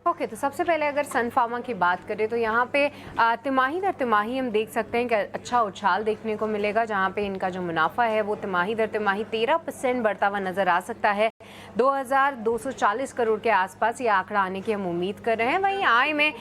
Speaker 12: ओके, तो सबसे पहले अगर सन फार्मा की बात करें तो यहाँ पे तिमाही दर तिमाही हम देख सकते हैं कि अच्छा उछाल देखने को मिलेगा, जहाँ पे इनका जो मुनाफा है वो तिमाही दर तिमाही 13% बढ़ता हुआ नजर आ सकता है। 2,240 करोड़ के आसपास ये आंकड़ा आने की हम उम्मीद कर रहे हैं। वहीं आय में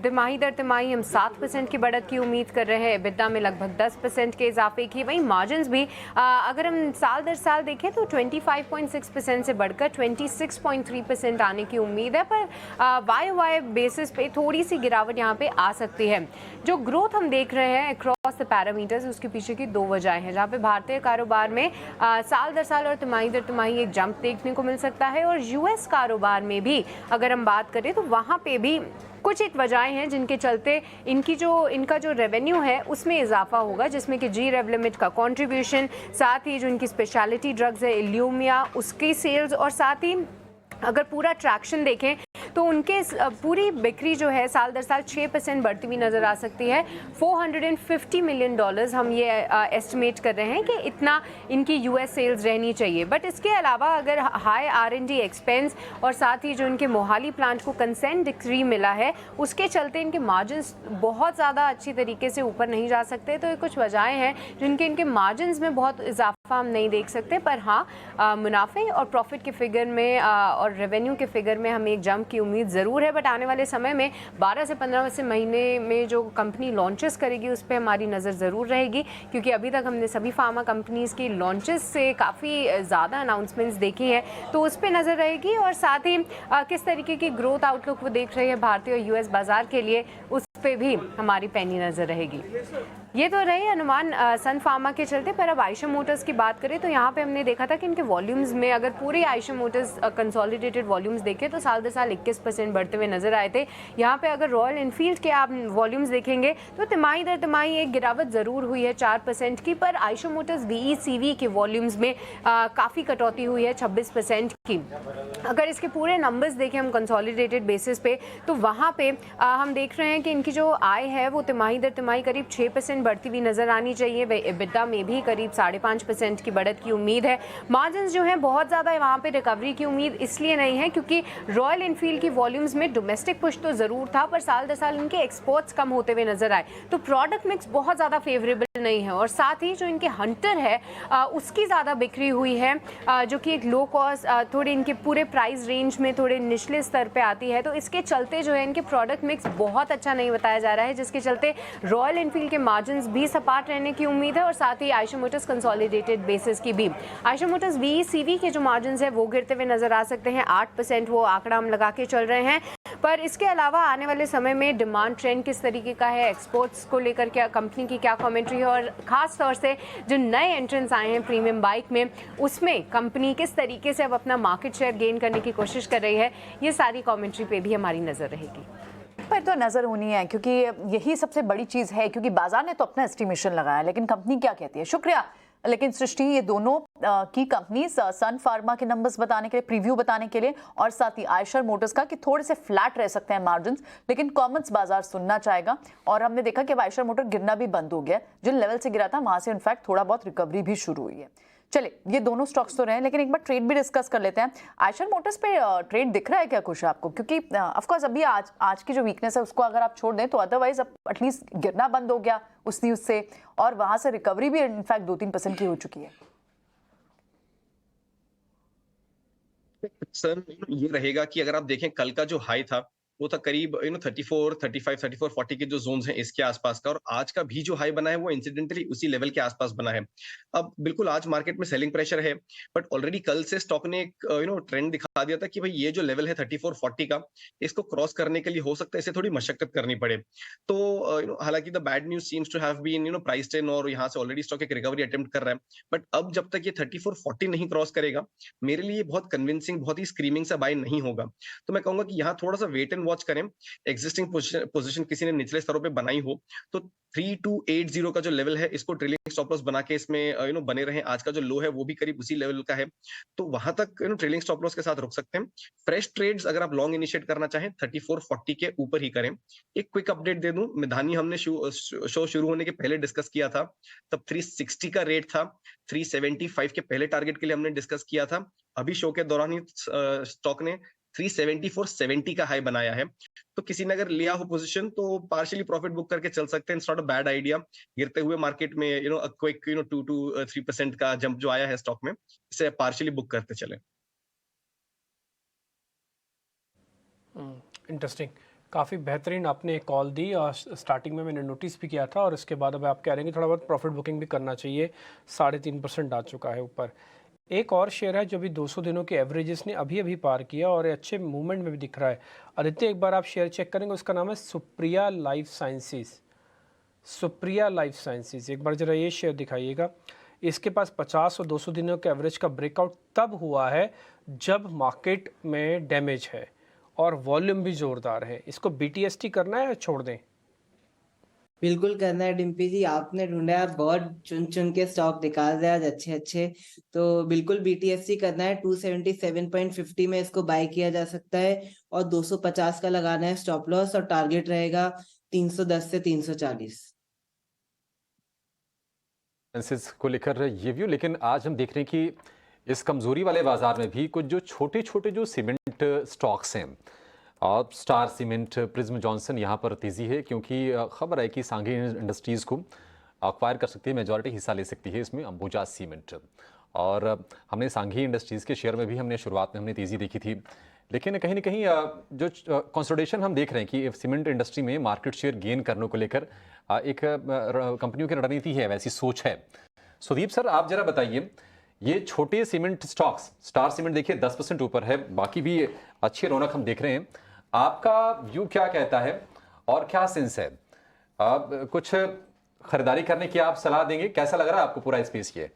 Speaker 12: तिमाही दर तिमाही हम 7% की बढ़त की उम्मीद कर रहे हैं, EBITDA में लगभग 10% के इजाफे की। वहीं मार्जिन भी अगर हम साल दर साल देखें तो 25.6% से बढ़कर 26.3% आने की उम्मीद है, पर YOY बेसिस पे थोड़ी सी गिरावट यहाँ पे आ सकती है। जो ग्रोथ हम देख रहे हैं अक्रॉस द पैरामीटर्स, उसके पीछे की 2 वजहें हैं, जहाँ पे भारतीय कारोबार में साल दर साल और तिमाही दर तिमाही एक जंप देखने को मिल सकता है, और US कारोबार में भी अगर हम बात करें तो वहाँ पे भी कुछ एक वजहें हैं जिनके चलते इनका जो रेवेन्यू है उसमें इजाफा होगा, जिसमें कि जी रेवलिमिट का कंट्रीब्यूशन, साथ ही जो इनकी स्पेशलिटी ड्रग्स है इल्यूमिया, उसकी सेल्स, और साथ ही अगर पूरा ट्रैक्शन देखें तो उनके पूरी बिक्री जो है साल दर साल 6% बढ़ती हुई नज़र आ सकती है। $450 मिलियन हम ये एस्टिमेट कर रहे हैं कि इतना इनकी US सेल्स रहनी चाहिए। बट इसके अलावा अगर हाई R&D एक्सपेंस और साथ ही जो इनके मोहाली प्लांट को कंसेंट डिक्री मिला है, उसके चलते इनके मार्जिन्स बहुत ज़्यादा अच्छी तरीके से ऊपर नहीं जा सकते। तो ये कुछ वजहें हैं जिनके इनके मार्जिन्स में बहुत इजाफा हम नहीं देख सकते, पर हाँ मुनाफे और प्रॉफिट के फिगर में और रेवेन्यू के फिगर में हमें एक जंप की उम्मीद ज़रूर है। बट आने वाले समय में 12 से 15 से महीने में जो कंपनी लॉन्चेस करेगी उस पर हमारी नज़र ज़रूर रहेगी, क्योंकि अभी तक हमने सभी फार्मा कंपनीज़ की लॉन्चेस से काफ़ी ज़्यादा अनाउंसमेंट्स देखी हैं, तो उस पर नज़र रहेगी। और साथ ही किस तरीके की ग्रोथ आउटलुक वो देख रही है भारतीय और यूएस बाज़ार के लिए, उस पे भी हमारी पैनी नज़र रहेगी। ये तो रहे अनुमान सन फार्मा के चलते। पर अब आयशर मोटर्स की बात करें तो यहाँ पे हमने देखा था कि इनके वॉल्यूम्स में, अगर पूरे आयशर मोटर्स कंसोलिडेटेड वॉल्यूम्स देखें तो साल दर साल 21% बढ़ते हुए नजर आए थे। यहाँ पे अगर रॉयल एनफील्ड के आप वॉल्यूम्स देखेंगे तो तिमाही दर तिमाही एक गिरावट ज़रूर हुई है 4% की, पर आयशर मोटर्स VECV के वॉल्यूम्स में काफ़ी कटौती हुई है 26% की। अगर इसके पूरे नंबर्स देखें हम कंसोलिडेटेड बेसिस पे, तो वहाँ पे हम देख रहे हैं कि इनकी जो आय है वो तिमाही दर तिमाही करीब 6% बढ़ती हुई नजर आनी चाहिए। EBITDA में भी करीब 5.5% की बढ़त की उम्मीद है। मार्जिन्स जो हैं बहुत ज़्यादा वहाँ पे रिकवरी की उम्मीद इसलिए नहीं है क्योंकि रॉयल एनफील्ड की वॉल्यूम्स में डोमेस्टिक पुश तो ज़रूर था, पर साल दर साल इनके एक्सपोर्ट्स कम होते हुए नजर आए, तो प्रोडक्ट मिक्स बहुत ज़्यादा फेवरेबल नहीं है। और साथ ही जो इनके हंटर है उसकी ज़्यादा बिक्री हुई है, जो कि एक लो कॉस्ट, थोड़ी इनके पूरे प्राइस रेंज में थोड़े निचले स्तर पर आती है, तो इसके चलते जो है इनके प्रोडक्ट मिक्स बहुत अच्छा नहीं बताया जा रहा है, जिसके चलते रॉयल एनफील्ड के मार्जिन्स भी सपाट रहने की उम्मीद है। और साथ ही आयशर मोटर्स कंसोलिडेटेड बेसिस की भी आयशर मोटर्स VECV के जो मार्जिन्स है वो गिरते हुए नजर आ सकते हैं। 8% वो आंकड़ा हम लगा के चल रहे हैं। पर इसके अलावा आने वाले समय में डिमांड ट्रेंड किस तरीके का है, एक्सपोर्ट्स को लेकर क्या कंपनी की क्या कमेंट्री है, और खास तौर से जो नए एंट्रेंस आए हैं प्रीमियम बाइक में, उसमें कंपनी किस तरीके से अब अपना मार्केट शेयर गेन करने की कोशिश कर रही है, ये सारी कमेंट्री पे भी हमारी नजर रहेगी।
Speaker 1: पर तो नज़र होनी है, क्योंकि यही सबसे बड़ी चीज़ है, क्योंकि बाजार ने तो अपना एस्टिमेशन लगाया, लेकिन कंपनी क्या कहती है। शुक्रिया। लेकिन सृष्टि, ये दोनों की कंपनीज सन फार्मा के नंबर्स बताने के लिए, प्रीव्यू बताने के लिए, और साथ ही आयशर मोटर्स का कि थोड़े से फ्लैट रह सकते हैं मार्जिन्स, लेकिन कॉमन्स बाजार सुनना चाहेगा। और हमने देखा कि आयशर मोटर गिरना भी बंद हो गया, जिन लेवल से गिरा था वहां से इनफैक्ट थोड़ा बहुत रिकवरी भी शुरू हुई है। चले, ये दोनों स्टॉक्स तो रहे, लेकिन एक बार ट्रेड भी डिस्कस कर लेते हैं। आयशर मोटर्स पे ट्रेड दिख रहा है क्या कुछ आपको? क्योंकि ऑफ कोर्स अभी आज की जो वीकनेस है उसको अगर आप छोड़ दें तो अदरवाइज अब एटलीस्ट गिरना बंद हो गया उस न्यूज से, और वहां से रिकवरी भी इनफैक्ट 2-3% की हो चुकी है।
Speaker 6: सर ये रहेगा कि अगर आप देखें कल का जो हाई था वो था करीब 34, 35, 34, 40 के जो जोन्स हैं इसके आसपास का, और आज का भी जो हाई बना है वो इंसिडेंटली उसी लेवल के आसपास बना है। अब बिल्कुल आज मार्केट में सेलिंग प्रेशर है, बट ऑलरेडी कल से स्टॉक ने एक ट्रेंड दिखा दिया था कि भाई ये जो लेवल है 34, 40 का, इसको क्रॉस करने के लिए हो सकता है इसे थोड़ी मशक्कत करनी पड़े। तो हालांकि the bad news seems to have been priced in, और यहाँ से ऑलरेडी स्टॉक एक रिकवरी अटेम्प्ट कर रहा है, बट अब जब तक ये 34, 40 नहीं क्रॉस करेगा, मेरे लिए बहुत कन्विंसिंग, बहुत ही स्क्रीमिंग सा बाय नहीं होगा। तो मैं कहूंगा कि यहाँ थोड़ा सा वेट एंड वॉच करें। एग्जिस्टिंग पोजीशन किसी ने निचले स्तरों पे बनाई हो तो 3280 का जो लेवल है इसको ट्रेलिंग स्टॉप लॉस बना के इसमें बने रहें। आज का जो लो है वो भी करीब उसी लेवल का है, तो वहां तक ट्रेलिंग स्टॉप लॉस के साथ रुक सकते हैं। फ्रेश ट्रेड्स अगर आप लॉन्ग इनिशिएट करना चाहें 3440 के ऊपर ही करें। एक क्विक अपडेट दे दूं, मिधानी हमने शो शुरू होने के पहले डिस्कस किया था, तब 360 का रेट था, 375 के पहले टारगेट के लिए हमने डिस्कस किया था। अभी शो के दौरान ही स्टॉक ने 374.70 का हाई बनाया है, तो किसी ने अगर लिया हो पोजीशन तो पार्शियली प्रॉफिट बुक करके चल सकते हैं। It's not a bad idea. गिरते हुए मार्केट में अ क्विक 2 to 3% का जंप जो आया है स्टॉक में, इसे पार्शियली बुक करते चले।
Speaker 4: इंटरेस्टिंग, काफ़ी बेहतरीन आपने कॉल दी, और स्टार्टिंग में मैंने नोटिस भी किया था, और इसके बाद अब आप कह रहे हैं कि थोड़ा बहुत प्रॉफिट बुकिंग भी करना चाहिए। 3.5% आ चुका है ऊपर। एक और शेयर है जो भी 200 दिनों के एवरेजेस ने अभी अभी पार किया और अच्छे मूवमेंट में भी दिख रहा है। आदित्य, एक बार आप शेयर चेक करेंगे, उसका नाम है Supriya life sciences. Supriya life sciences, एक बार जरा ये शेयर दिखाइएगा। इसके पास 50 और 200 दिनों के एवरेज का ब्रेकआउट तब हुआ है जब मार्केट में डैमेज है और वॉल्यूम भी जोरदार है। इसको BTST करना है या छोड़ दें?
Speaker 7: बिल्कुल करना है डिम्पी जी, आपने ढूंढा है, बहुत चुन चुन के स्टॉक निकाल रहे आज अच्छे अच्छे, तो बिल्कुल BTST करना है। 277.50 में इसको बाय किया जा सकता है, और 250 का लगाना है स्टॉप लॉस, और टारगेट रहेगा 310 से 340
Speaker 2: को लेकर ये व्यू। लेकिन आज हम देख रहे हैं कि इस कमजोरी वाले बाजार में भी कुछ जो छोटे छोटे जो सीमेंट स्टॉक्स हैं, और स्टार सीमेंट, प्रिज्म जॉनसन, यहाँ पर तेज़ी है क्योंकि खबर है कि सांघी इंडस्ट्रीज़ को अक्वायर कर सकती है, मेजॉरिटी हिस्सा ले सकती है इसमें अंबुजा सीमेंट। और हमने सांघी इंडस्ट्रीज़ के शेयर में भी हमने शुरुआत में हमने तेज़ी देखी थी, लेकिन कहीं ना कहीं जो कंसोलिडेशन हम देख रहे हैं कि सीमेंट इंडस्ट्री में मार्केट शेयर गेन करने को लेकर एक कंपनियों की रणनीति है, वैसी सोच है। सुदीप सर, आप जरा बताइए, ये छोटे सीमेंट स्टॉक्स, स्टार सीमेंट देखिए 10% ऊपर है, बाकी भी अच्छी रौनक हम देख रहे हैं, आपका व्यू क्या कहता है और क्या सेंस है? आप कुछ खरीदारी करने की आप सलाह देंगे? कैसा लग रहा है आपको पूरा स्पेस ये?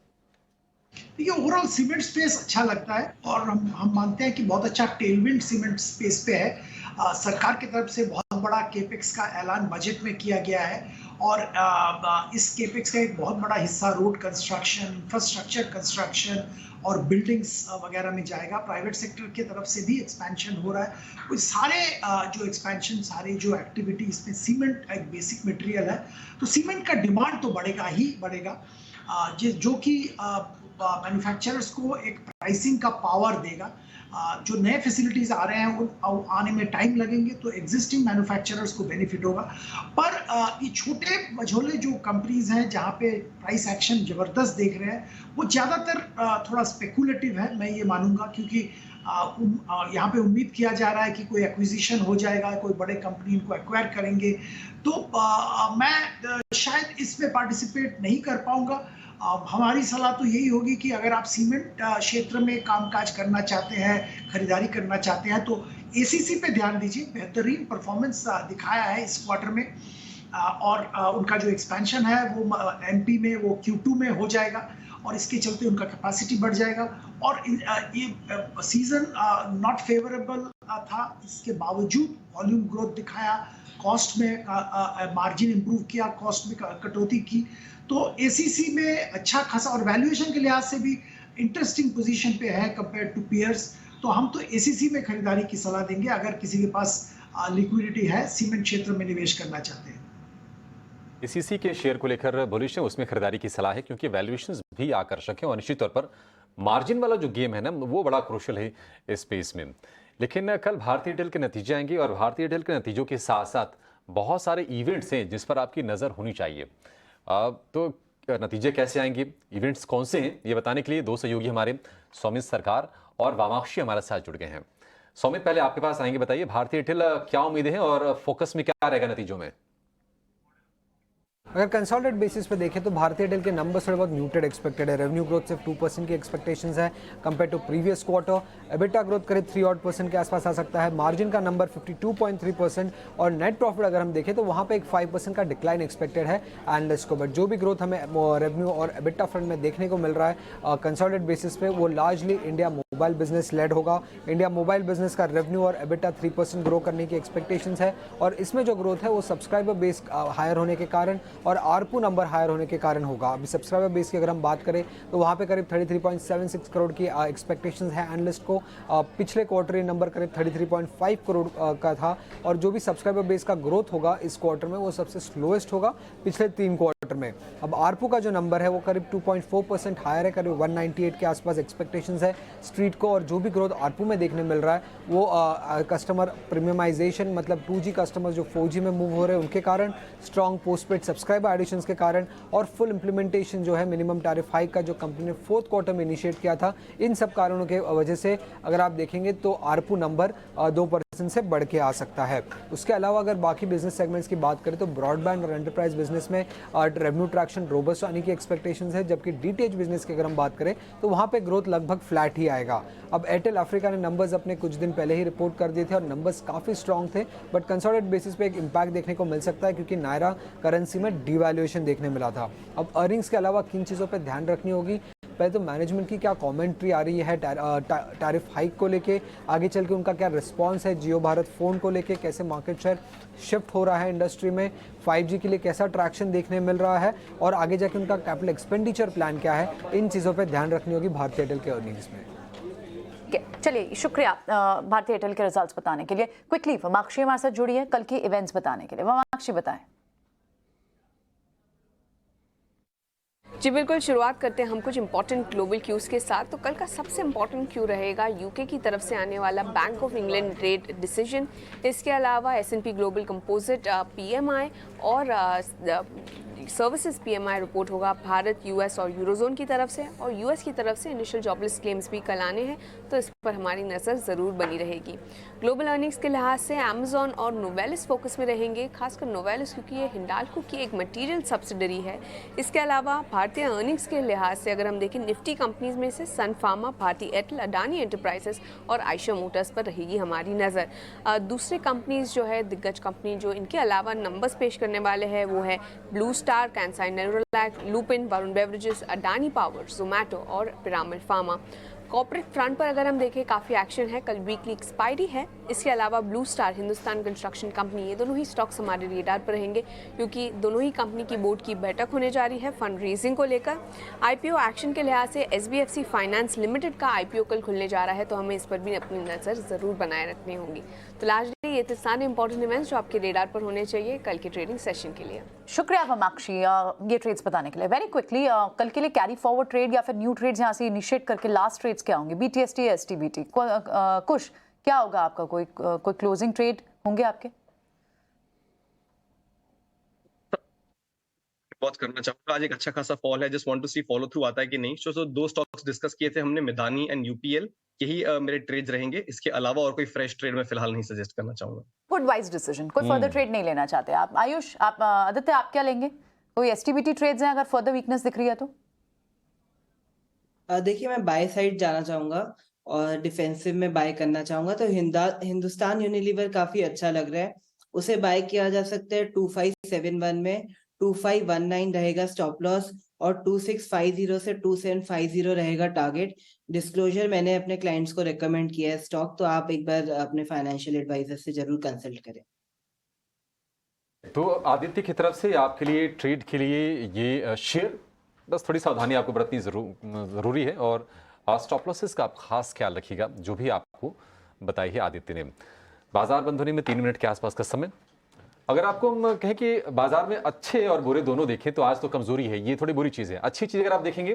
Speaker 5: देखिए, ओवरऑल सीमेंट स्पेस अच्छा लगता है और हम मानते हैं कि बहुत अच्छा टेलविंड सीमेंट स्पेस पे है। सरकार की तरफ से बहुत बड़ा केपेक्स का ऐलान बजट में किया गया है और इस केपेक्स का एक बहुत बड़ा हिस्सा रोड कंस्ट्रक्शन, इंफ्रास्ट्रक्चर कंस्ट्रक्शन और बिल्डिंग्स वगैरह में जाएगा। प्राइवेट सेक्टर की तरफ से भी एक्सपेंशन हो रहा है। कुछ सारे जो एक्सपेंशन, सारे जो एक्टिविटी, इसमें सीमेंट एक बेसिक मटेरियल है, तो सीमेंट का डिमांड तो बढ़ेगा ही बढ़ेगा, जो कि मैन्युफैक्चरर्स को एक प्राइसिंग का पावर देगा। जो नए फैसिलिटीज आ रहे हैं उन आने में टाइम लगेंगे, तो एग्जिस्टिंग मैन्युफैक्चरर्स को बेनिफिट होगा। पर ये छोटे मझोले जो कंपनीज हैं जहाँ पे प्राइस एक्शन जबरदस्त देख रहे हैं, वो ज़्यादातर थोड़ा स्पेकुलेटिव है, मैं ये मानूंगा, क्योंकि यहाँ पे उम्मीद किया जा रहा है कि कोई एक्विजिशन हो जाएगा, कोई बड़े कंपनी इनको एक्वायर करेंगे, तो मैं शायद इसमें पार्टिसिपेट नहीं कर पाऊंगा। हमारी सलाह तो यही होगी कि अगर आप सीमेंट क्षेत्र में कामकाज करना चाहते हैं, खरीदारी करना चाहते हैं, तो एसीसी पे ध्यान दीजिए। बेहतरीन परफॉर्मेंस दिखाया है इस क्वार्टर में और उनका जो एक्सपेंशन है वो एमपी में, वो Q2 में हो जाएगा और इसके चलते उनका कैपेसिटी बढ़ जाएगा। और ये सीजन नॉट फेवरेबल था, इसके बावजूद वॉल्यूम ग्रोथ दिखाया, कॉस्ट में मार्जिन इंप्रूव किया, कॉस्ट में कटौती की, तो एसीसी में अच्छा खासा और वैल्यूएशन के लिहाज से भी इंटरेस्टिंग पोजीशन पे है कंपेयर टू पीयर्स। तो हम तो एसीसी में खरीदारी की सलाह देंगे अगर किसी के पास लिक्विडिटी है, सीमेंट क्षेत्र में निवेश करना चाहते हैं।
Speaker 2: एसीसी के शेयर को लेकर बुलिश है, उसमें खरीदारी की सलाह है क्योंकि वैल्यूएशंस भी आकर्षक है और निश्चित तौर पर मार्जिन वाला जो गेम है ना, वो बड़ा क्रूशियल है इस स्पेस में। लेकिन कल भारतीय एयरटेल के नतीजे आएंगे और भारतीय एयरटेल के नतीजों के साथ साथ बहुत सारे इवेंट्स हैं जिस पर आपकी नज़र होनी चाहिए। तो नतीजे कैसे आएंगे, इवेंट्स कौन से हैं, ये बताने के लिए दो सहयोगी हमारे सौमित सरकार और वामाक्षी हमारे साथ जुड़ गए हैं। सौमित, पहले आपके पास आएंगे, बताइए भारतीय एयरटेल क्या उम्मीदें हैं और फोकस में क्या रहेगा नतीजों में?
Speaker 13: अगर कंसोलिडेटेड बेसिस पे देखें तो भारतीय एयरटेल के नंबर्स थोड़े बहुत म्यूटेड एक्सपेक्टेड है। रेवेन्यू ग्रोथ सिर्फ 2% की एक्सपेक्टेशंस है compare to previous quarter. EBITDA growth करीब 3% के आसपास आ सकता है। मार्जिन का नंबर 52.3% और नेट प्रॉफिट अगर हम देखें तो वहाँ पे एक 5% का डिक्लाइन एक्सपेक्टेड है एनालिस्ट को। बट जो भी ग्रोथ हमें रेवेन्यू और एबिटा फ्रंट में देखने को मिल रहा है कंसोलिडेटेड बेसिस पे, वो largely India mobile business led होगा। इंडिया मोबाइल बिजनेस का रेवेन्यू और एबिटा 3% ग्रो करने की एक्सपेक्टेशंस है और इसमें जो ग्रोथ है वो सब्सक्राइबर बेस हायर होने के कारण और आरपू नंबर हायर होने के कारण होगा। अभी सब्सक्राइबर बेस की अगर हम बात करें तो वहाँ पे करीब 33.76 करोड़ की एक्सपेक्टेशंस है एनालिस्ट को। पिछले क्वार्टर ये नंबर करीब 33.5 करोड़ का था और जो भी सब्सक्राइबर बेस का ग्रोथ होगा इस क्वार्टर में वो सबसे स्लोएस्ट होगा पिछले 3 क्वार्टर में। अब आरपू का जो नंबर है वो करीब 2.4% हायर है, करीब 198 के आसपास एक्सपेक्टेशंस है स्ट्रीट को। और जो भी ग्रोथ आरपू में देखने मिल रहा है वो कस्टमर प्रीमियमाइजेशन, मतलब 2G कस्टमर जो 4G में मूव हो रहे हैं उनके कारण, स्ट्रॉन्ग पोस्टपेड सब्सक्राइबर एडिशंस के कारण और फुल इंप्लीमेंटेशन जो है मिनिमम टैरिफ हाइक का जो कंपनी ने 4th क्वार्टर में इनिशिएट किया था, इन सब कारणों के वजह से अगर आप देखेंगे तो आरपू नंबर 2% से बढ़ के आ सकता है। उसके अलावा अगर बाकी बिजनेस सेगमेंट्स की बात करें तो ब्रॉडबैंड और एंटरप्राइज बिजनेस में रेवेन्यू ट्रैक्शन रोबस्ट आने की एक्सपेक्टेशंस है, जबकि डीटीएच बिजनेस की अगर हम बात करें तो वहाँ पे ग्रोथ लगभग फ्लैट ही आएगा। अब एयरटेल अफ्रीका ने नंबर्स अपने कुछ दिन पहले ही रिपोर्ट कर दिए थे और नंबर्स काफ़ी स्ट्रॉन्ग थे, बट कंसोलिडेटेड बेसिस पे एक इम्पैक्ट देखने को मिल सकता है क्योंकि नायरा करेंसी में डिवैल्यूएशन देखने मिला था। अब अर्निंग्स के अलावा किन चीज़ों पर ध्यान रखनी होगी, पहले तो मैनेजमेंट की क्या कमेंट्री आ रही है टैरिफ हाइक को लेके, आगे चल के उनका क्या रिस्पांस है जियो भारत फ़ोन को लेके, कैसे मार्केट शेयर शिफ्ट हो रहा है इंडस्ट्री में, 5G के लिए कैसा ट्रैक्शन देखने मिल रहा है और आगे जाके उनका कैपिटल एक्सपेंडिचर प्लान क्या है, इन चीज़ों पर ध्यान रखनी होगी भारतीय एयरटेल के अर्निंग्स में।
Speaker 1: चलिए, शुक्रिया भारतीय एयरटेल के रिजल्ट्स बताने के लिए। क्विकली वामाक्षी हमारे साथ जुड़ी है कल की इवेंट्स बताने के लिए। वामाक्षी बताएं।
Speaker 14: जी बिल्कुल, शुरुआत करते हैं हम कुछ इंपॉर्टेंट ग्लोबल क्यूज़ के साथ। तो कल का सबसे इंपॉर्टेंट क्यू रहेगा यूके की तरफ से आने वाला bank of England rate decision. इसके अलावा S&P ग्लोबल कंपोजिट, PMI और सर्विसेज PMI रिपोर्ट होगा भारत, US और यूरोजोन की तरफ से, और US की तरफ से इनिशियल जॉबलेस क्लेम्स भी कल आने हैं, तो इस पर हमारी नज़र ज़रूर बनी रहेगी। ग्लोबल अर्निंग्स के लिहाज से अमेजॉन और नोवेलिस फोकस में रहेंगे, खासकर नोवेलिस क्योंकि ये हिंडाल्को की एक मटीरियल सब्सिडरी है। इसके अलावा भारतीय अर्निंग्स के लिहाज से अगर हम देखें निफ्टी कंपनीज में से Sun Pharma, Bharti Airtel, Adani Enterprises और आयशर मोटर्स पर रहेगी हमारी नज़र। दूसरे कंपनीज जो है दिग्गज कंपनी जो इनके अलावा नंबर्स पेश करने वाले हैं वो है Blue Star, Kansai Nerolac, Lupin, Varun Beverages, Adani Power, Zomato और पिरामिड फार्मा। कॉर्पोरेट फ्रंट पर अगर हम देखें काफ़ी एक्शन है, कल वीकली एक्सपायरी है। इसके अलावा blue star, Hindustan construction company, ये दोनों ही स्टॉक्स हमारे रेडार पर रहेंगे क्योंकि दोनों ही कंपनी की बोर्ड की बैठक होने जा रही है फंड रेजिंग को लेकर। IPO एक्शन के लिहाज से SBFC फाइनेंस लिमिटेड का IPO कल खुलने जा रहा है, तो हमें इस पर भी अपनी नज़र ज़रूर बनाए रखनी होगी। तो लार्जली ये थे सारे इंपॉर्टेंट इवेंट्स जो आपके रेडार पर होने चाहिए कल के ट्रेडिंग सेशन के लिए।
Speaker 1: शुक्रिया वमाक्षी ये ट्रेड्स बताने के लिए। वेरी क्विकली कल के लिए कैरी फॉरवर्ड ट्रेड या फिर न्यू ट्रेड्स यहाँ से इनिशिएट करके लास्ट ट्रेड्स क्या होंगे? BTST, STBT, कुछ क्या होगा आपका? कोई क्लोजिंग ट्रेड होंगे आपके?
Speaker 6: बहुत करना चाहूंगा, आज एक अच्छा खासा फॉल है, just want to see follow through आता है कि नहीं। सो दो स्टॉक्स डिस्कस किए थे हमने, मिधानी एंड UPL, यही मेरे ट्रेड्स रहेंगे। इसके अलावा और कोई फ्रेश ट्रेड मैं फिलहाल नहीं सजेस्ट करना चाहूंगा।
Speaker 1: Good wise decision. कोई फर्दर ट्रेड नहीं लेना चाहते आप? आयुष, आप आदित्य, आप क्या लेंगे? कोई STBT ट्रेड्स हैं अगर फर्दर वीकनेस दिख रही है तो?
Speaker 7: देखिए मैं बाय साइड जाना चाहूंगा और डिफेंसिव में बाय करना चाहूंगा, तो हिंदुस्तान यूनिलीवर काफी अच्छा लग रहा है, उसे बाय किया जा सकता है 2571 में। 2519 रहेगा स्टॉप लॉस और 2650 से 2750 रहेगा टारगेट। डिस्क्लोजर मैंने अपने क्लाइंट्स को रेकमेंड किया है स्टॉक, तो आप एक बार अपने फाइनेंशियल एडवाइजर से जरूर कंसल्ट करें।
Speaker 2: तो आदित्य की तरफ से आपके लिए ट्रेड के लिए ये शेयर, बस थोड़ी सावधानी आपको बरतनी ज़रूरी है और स्टॉप लॉसेस का आप खास ख्याल रखिएगा, जो भी आपको बताई है आदित्य ने। बाजार बंद होने में 3 मिनट के आसपास का समय। अगर आपको हम कहें कि बाजार में अच्छे और बुरे दोनों देखें तो आज तो कमजोरी है, ये थोड़ी बुरी चीज़ है। अच्छी चीज़ अगर आप देखेंगे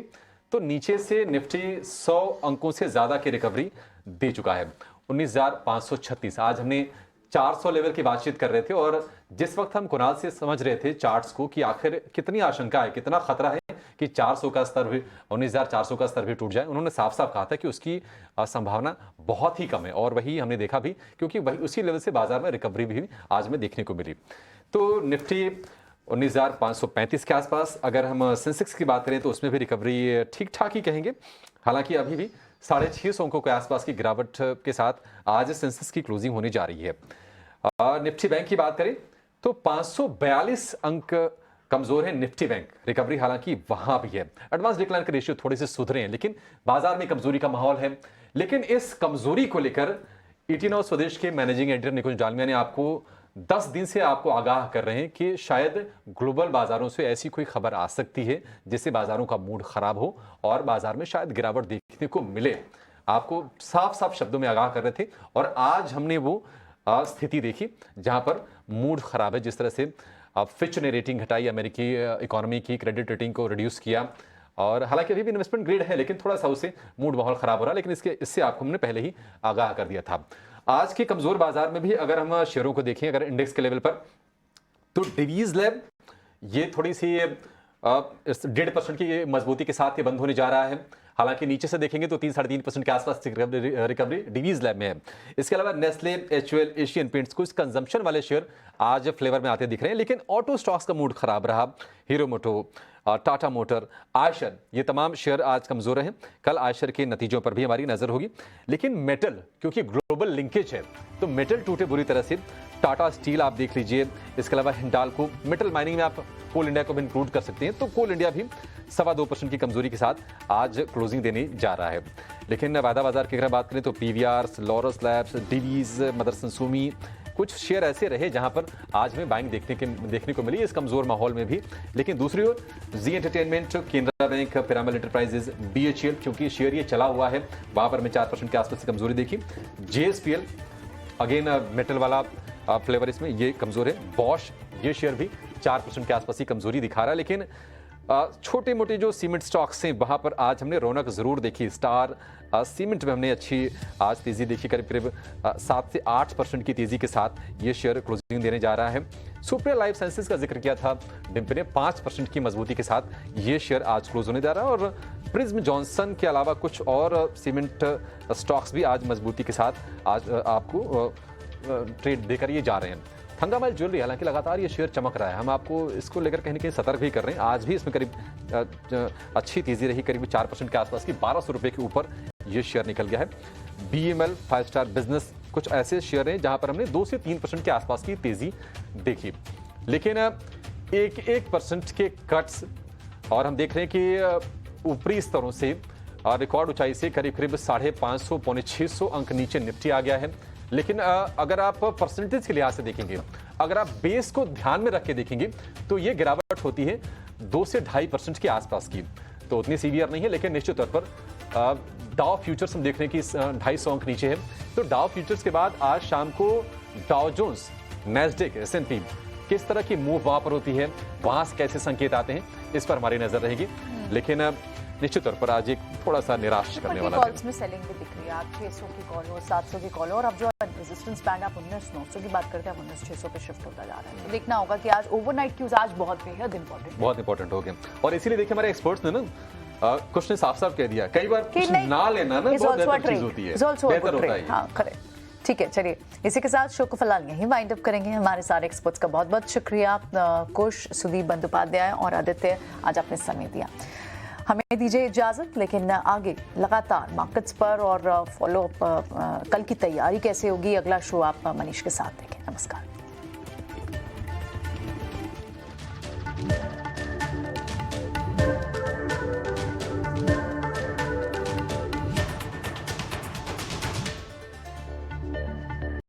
Speaker 2: तो नीचे से निफ्टी 100 अंकों से ज़्यादा की रिकवरी दे चुका है, 19,536। आज हमने 400 लेवल की बातचीत कर रहे थे और जिस वक्त हम कुणाल से समझ रहे थे चार्ट्स को कि आखिर कितनी आशंका है, कितना खतरा है कि 400 का स्तर भी, 19,400 का स्तर भी टूट जाए, उन्होंने साफ साफ कहा था कि उसकी संभावना बहुत ही कम है और वही हमने देखा भी, क्योंकि वही उसी लेवल से बाजार में रिकवरी भी आज में देखने को मिली। तो निफ्टी 19,535 के आसपास, अगर हम सेंसेक्स की बात करें तो उसमें भी रिकवरी ठीक ठाक ही कहेंगे, हालांकि अभी भी 650 अंकों के आसपास की गिरावट के साथ आज सेंसेक्स की क्लोजिंग होने जा रही है। निफ्टी बैंक की बात करें तो 542 अंक कमजोर है निफ्टी बैंक, रिकवरी हालांकि वहां भी है। एडवांस डिक्लाइन के रेशियो थोड़े से सुधरे हैं, लेकिन बाजार में कमजोरी का माहौल है। लेकिन इस कमजोरी को लेकर ET Now स्वदेश के मैनेजिंग एडिटर निकुंज डालमिया ने आपको 10 दिन से आपको आगाह कर रहे हैं कि शायद ग्लोबल बाजारों से ऐसी कोई खबर आ सकती है जिससे बाजारों का मूड खराब हो और बाजार में शायद गिरावट देखने को मिले। आपको साफ साफ शब्दों में आगाह कर रहे थे और आज हमने वो स्थिति देखी जहां पर मूड खराब है। जिस तरह से फिच ने रेटिंग घटाई, अमेरिकी इकोनॉमी की क्रेडिट रेटिंग को रिड्यूस किया, और हालांकि अभी भी इन्वेस्टमेंट ग्रेड है लेकिन थोड़ा सा उससे मूड माहौल खराब हो रहा है, लेकिन इससे आपको हमने पहले ही आगाह कर दिया था। आज के कमजोर बाजार में भी अगर हम शेयरों को देखें, अगर इंडेक्स के लेवल पर, तो डिवीज लैब ये थोड़ी सी 1.5% की मजबूती के साथ ये बंद होने जा रहा है। हालांकि नीचे से देखेंगे तो 3-3.5% के आसपास रिकवरी डिवीज लैब में है। इसके अलावा नेस्ले, HUL, एशियन पेंट्स, कुछ कंजम्पशन वाले शेयर आज फ्लेवर में आते दिख रहे हैं, लेकिन ऑटो स्टॉक्स का मूड खराब रहा। हीरो मोटो, टाटा मोटर, आयशर, ये तमाम शेयर आज कमजोर हैं। कल आयशर के नतीजों पर भी हमारी नजर होगी। लेकिन मेटल, क्योंकि ग्लोबल लिंकेज है तो मेटल टूटे बुरी तरह से। टाटा स्टील आप देख लीजिए, इसके अलावा हिंडाल्को, मेटल माइनिंग में आप कोल इंडिया को भी इंक्लूड कर सकते हैं, तो कोल इंडिया भी 2.25% की कमजोरी के साथ आज क्लोजिंग देने जा रहा है। लेकिन वायदा बाजार की अगर बात करें तो PVR, Laurus Labs, Divi's, Motherson Sumi, कुछ शेयर ऐसे रहे जहां पर आज में बाइंग देखने को मिली इस कमजोर माहौल में भी। लेकिन दूसरी ओर Zee Entertainment, Canara Bank, Piramal Enterprises, BHEL, क्योंकि शेयर ये चला हुआ है, वहां पर मैं 4% के आसपास की कमजोरी देखी। JSPL अगेन मेटल वाला फ्लेवर, इसमें ये कमजोर है। बॉश, ये शेयर भी 4% के आसपास ही कमजोरी दिखा रहा है। लेकिन छोटे मोटे जो सीमेंट स्टॉक्स हैं वहां पर आज हमने रौनक जरूर देखी। स्टार सीमेंट में हमने अच्छी आज तेजी देखी, करीब 7 से 8% की तेजी के साथ ये शेयर क्लोजिंग देने जा रहा है। सुप्रिया लाइफ साइंसेज का जिक्र किया था डिम्पी ने, 5% की मजबूती के साथ ये शेयर आज क्लोज होने जा रहा है और प्रिज्म जॉनसन के अलावा कुछ और सीमेंट स्टॉक्स भी आज मजबूती के साथ आज आपको ट्रेड देकर ये जा रहे हैं। थंगामाइल ज्वेलरी हालांकि लगातार ये शेयर चमक रहा है, हम आपको इसको लेकर कहीं ना कहीं सतर्क भी कर रहे हैं। आज भी इसमें करीब अच्छी तेजी रही, करीब 4% के आसपास की, 1200 रुपये के ऊपर ये शेयर निकल गया है। BML 5 स्टार बिजनेस कुछ ऐसे शेयर हैं जहां पर हमने 2 से 3% के आसपास की तेजी देखी, लेकिन 1% के कट्स और हम देख रहे हैं कि ऊपरी स्तरों से रिकॉर्ड ऊंचाई से करीब 550 पौने 600 अंक नीचे निफ्टी आ गया है। लेकिन अगर आप परसेंटेज के लिहाज से देखेंगे, अगर आप बेस को ध्यान में रख के देखेंगे तो ये गिरावट होती है 2 से 2.5% के आसपास की, तो उतनी सीवियर नहीं है। लेकिन निश्चित तौर पर डाउ फ्यूचर्स हम देख रहे हैं कि 250 अंक नीचे है, तो डाउ फ्यूचर्स के बाद आज शाम को डाउ जोन्स, नैस्डैक, S&P किस तरह की मूव वहां पर होती है, वहां से कैसे संकेत आते हैं, इस पर हमारी नजर रहेगी। लेकिन निश्चित तौर पर आज एक थोड़ा सा निराश करने वाला
Speaker 1: कॉल्स में सेलिंग भी दिख रही है आज, 600 की कॉल हो, 700 की कॉल हो, और अब जो रेजिस्टेंस बैंड आप 19,900 की बात करते हैं, 19,600 पे शिफ्ट होता जा रहा है। तो देखना होगा कि आज ओवरनाइट क्यूज आज बहुत बेहद इंपॉर्टेंट
Speaker 2: हो गए। और इसीलिए देखिए हमारे एक्सपर्ट्स ने ना कुछ ने साफ साफ कह दिया, कई बार कुछ ना लेना ना बहुत बेहतर चीज होती है, बेहतर होता है।
Speaker 1: हाँ, करेक्ट। ठीक है, चलिए इसी के साथ शो को फिलहाल यहीं वाइंड अप करेंगे। हमारे सारे एक्सपर्ट्स का बहुत बहुत शुक्रिया, कुश, सुदीप बंदोपाध्याय और आदित्य, आज आपने समय दिया। हमें दीजिए इजाजत, लेकिन आगे लगातार मार्केट्स पर और फॉलो अप, कल की तैयारी कैसे होगी, अगला शो आप मनीष के साथ देखें। नमस्कार।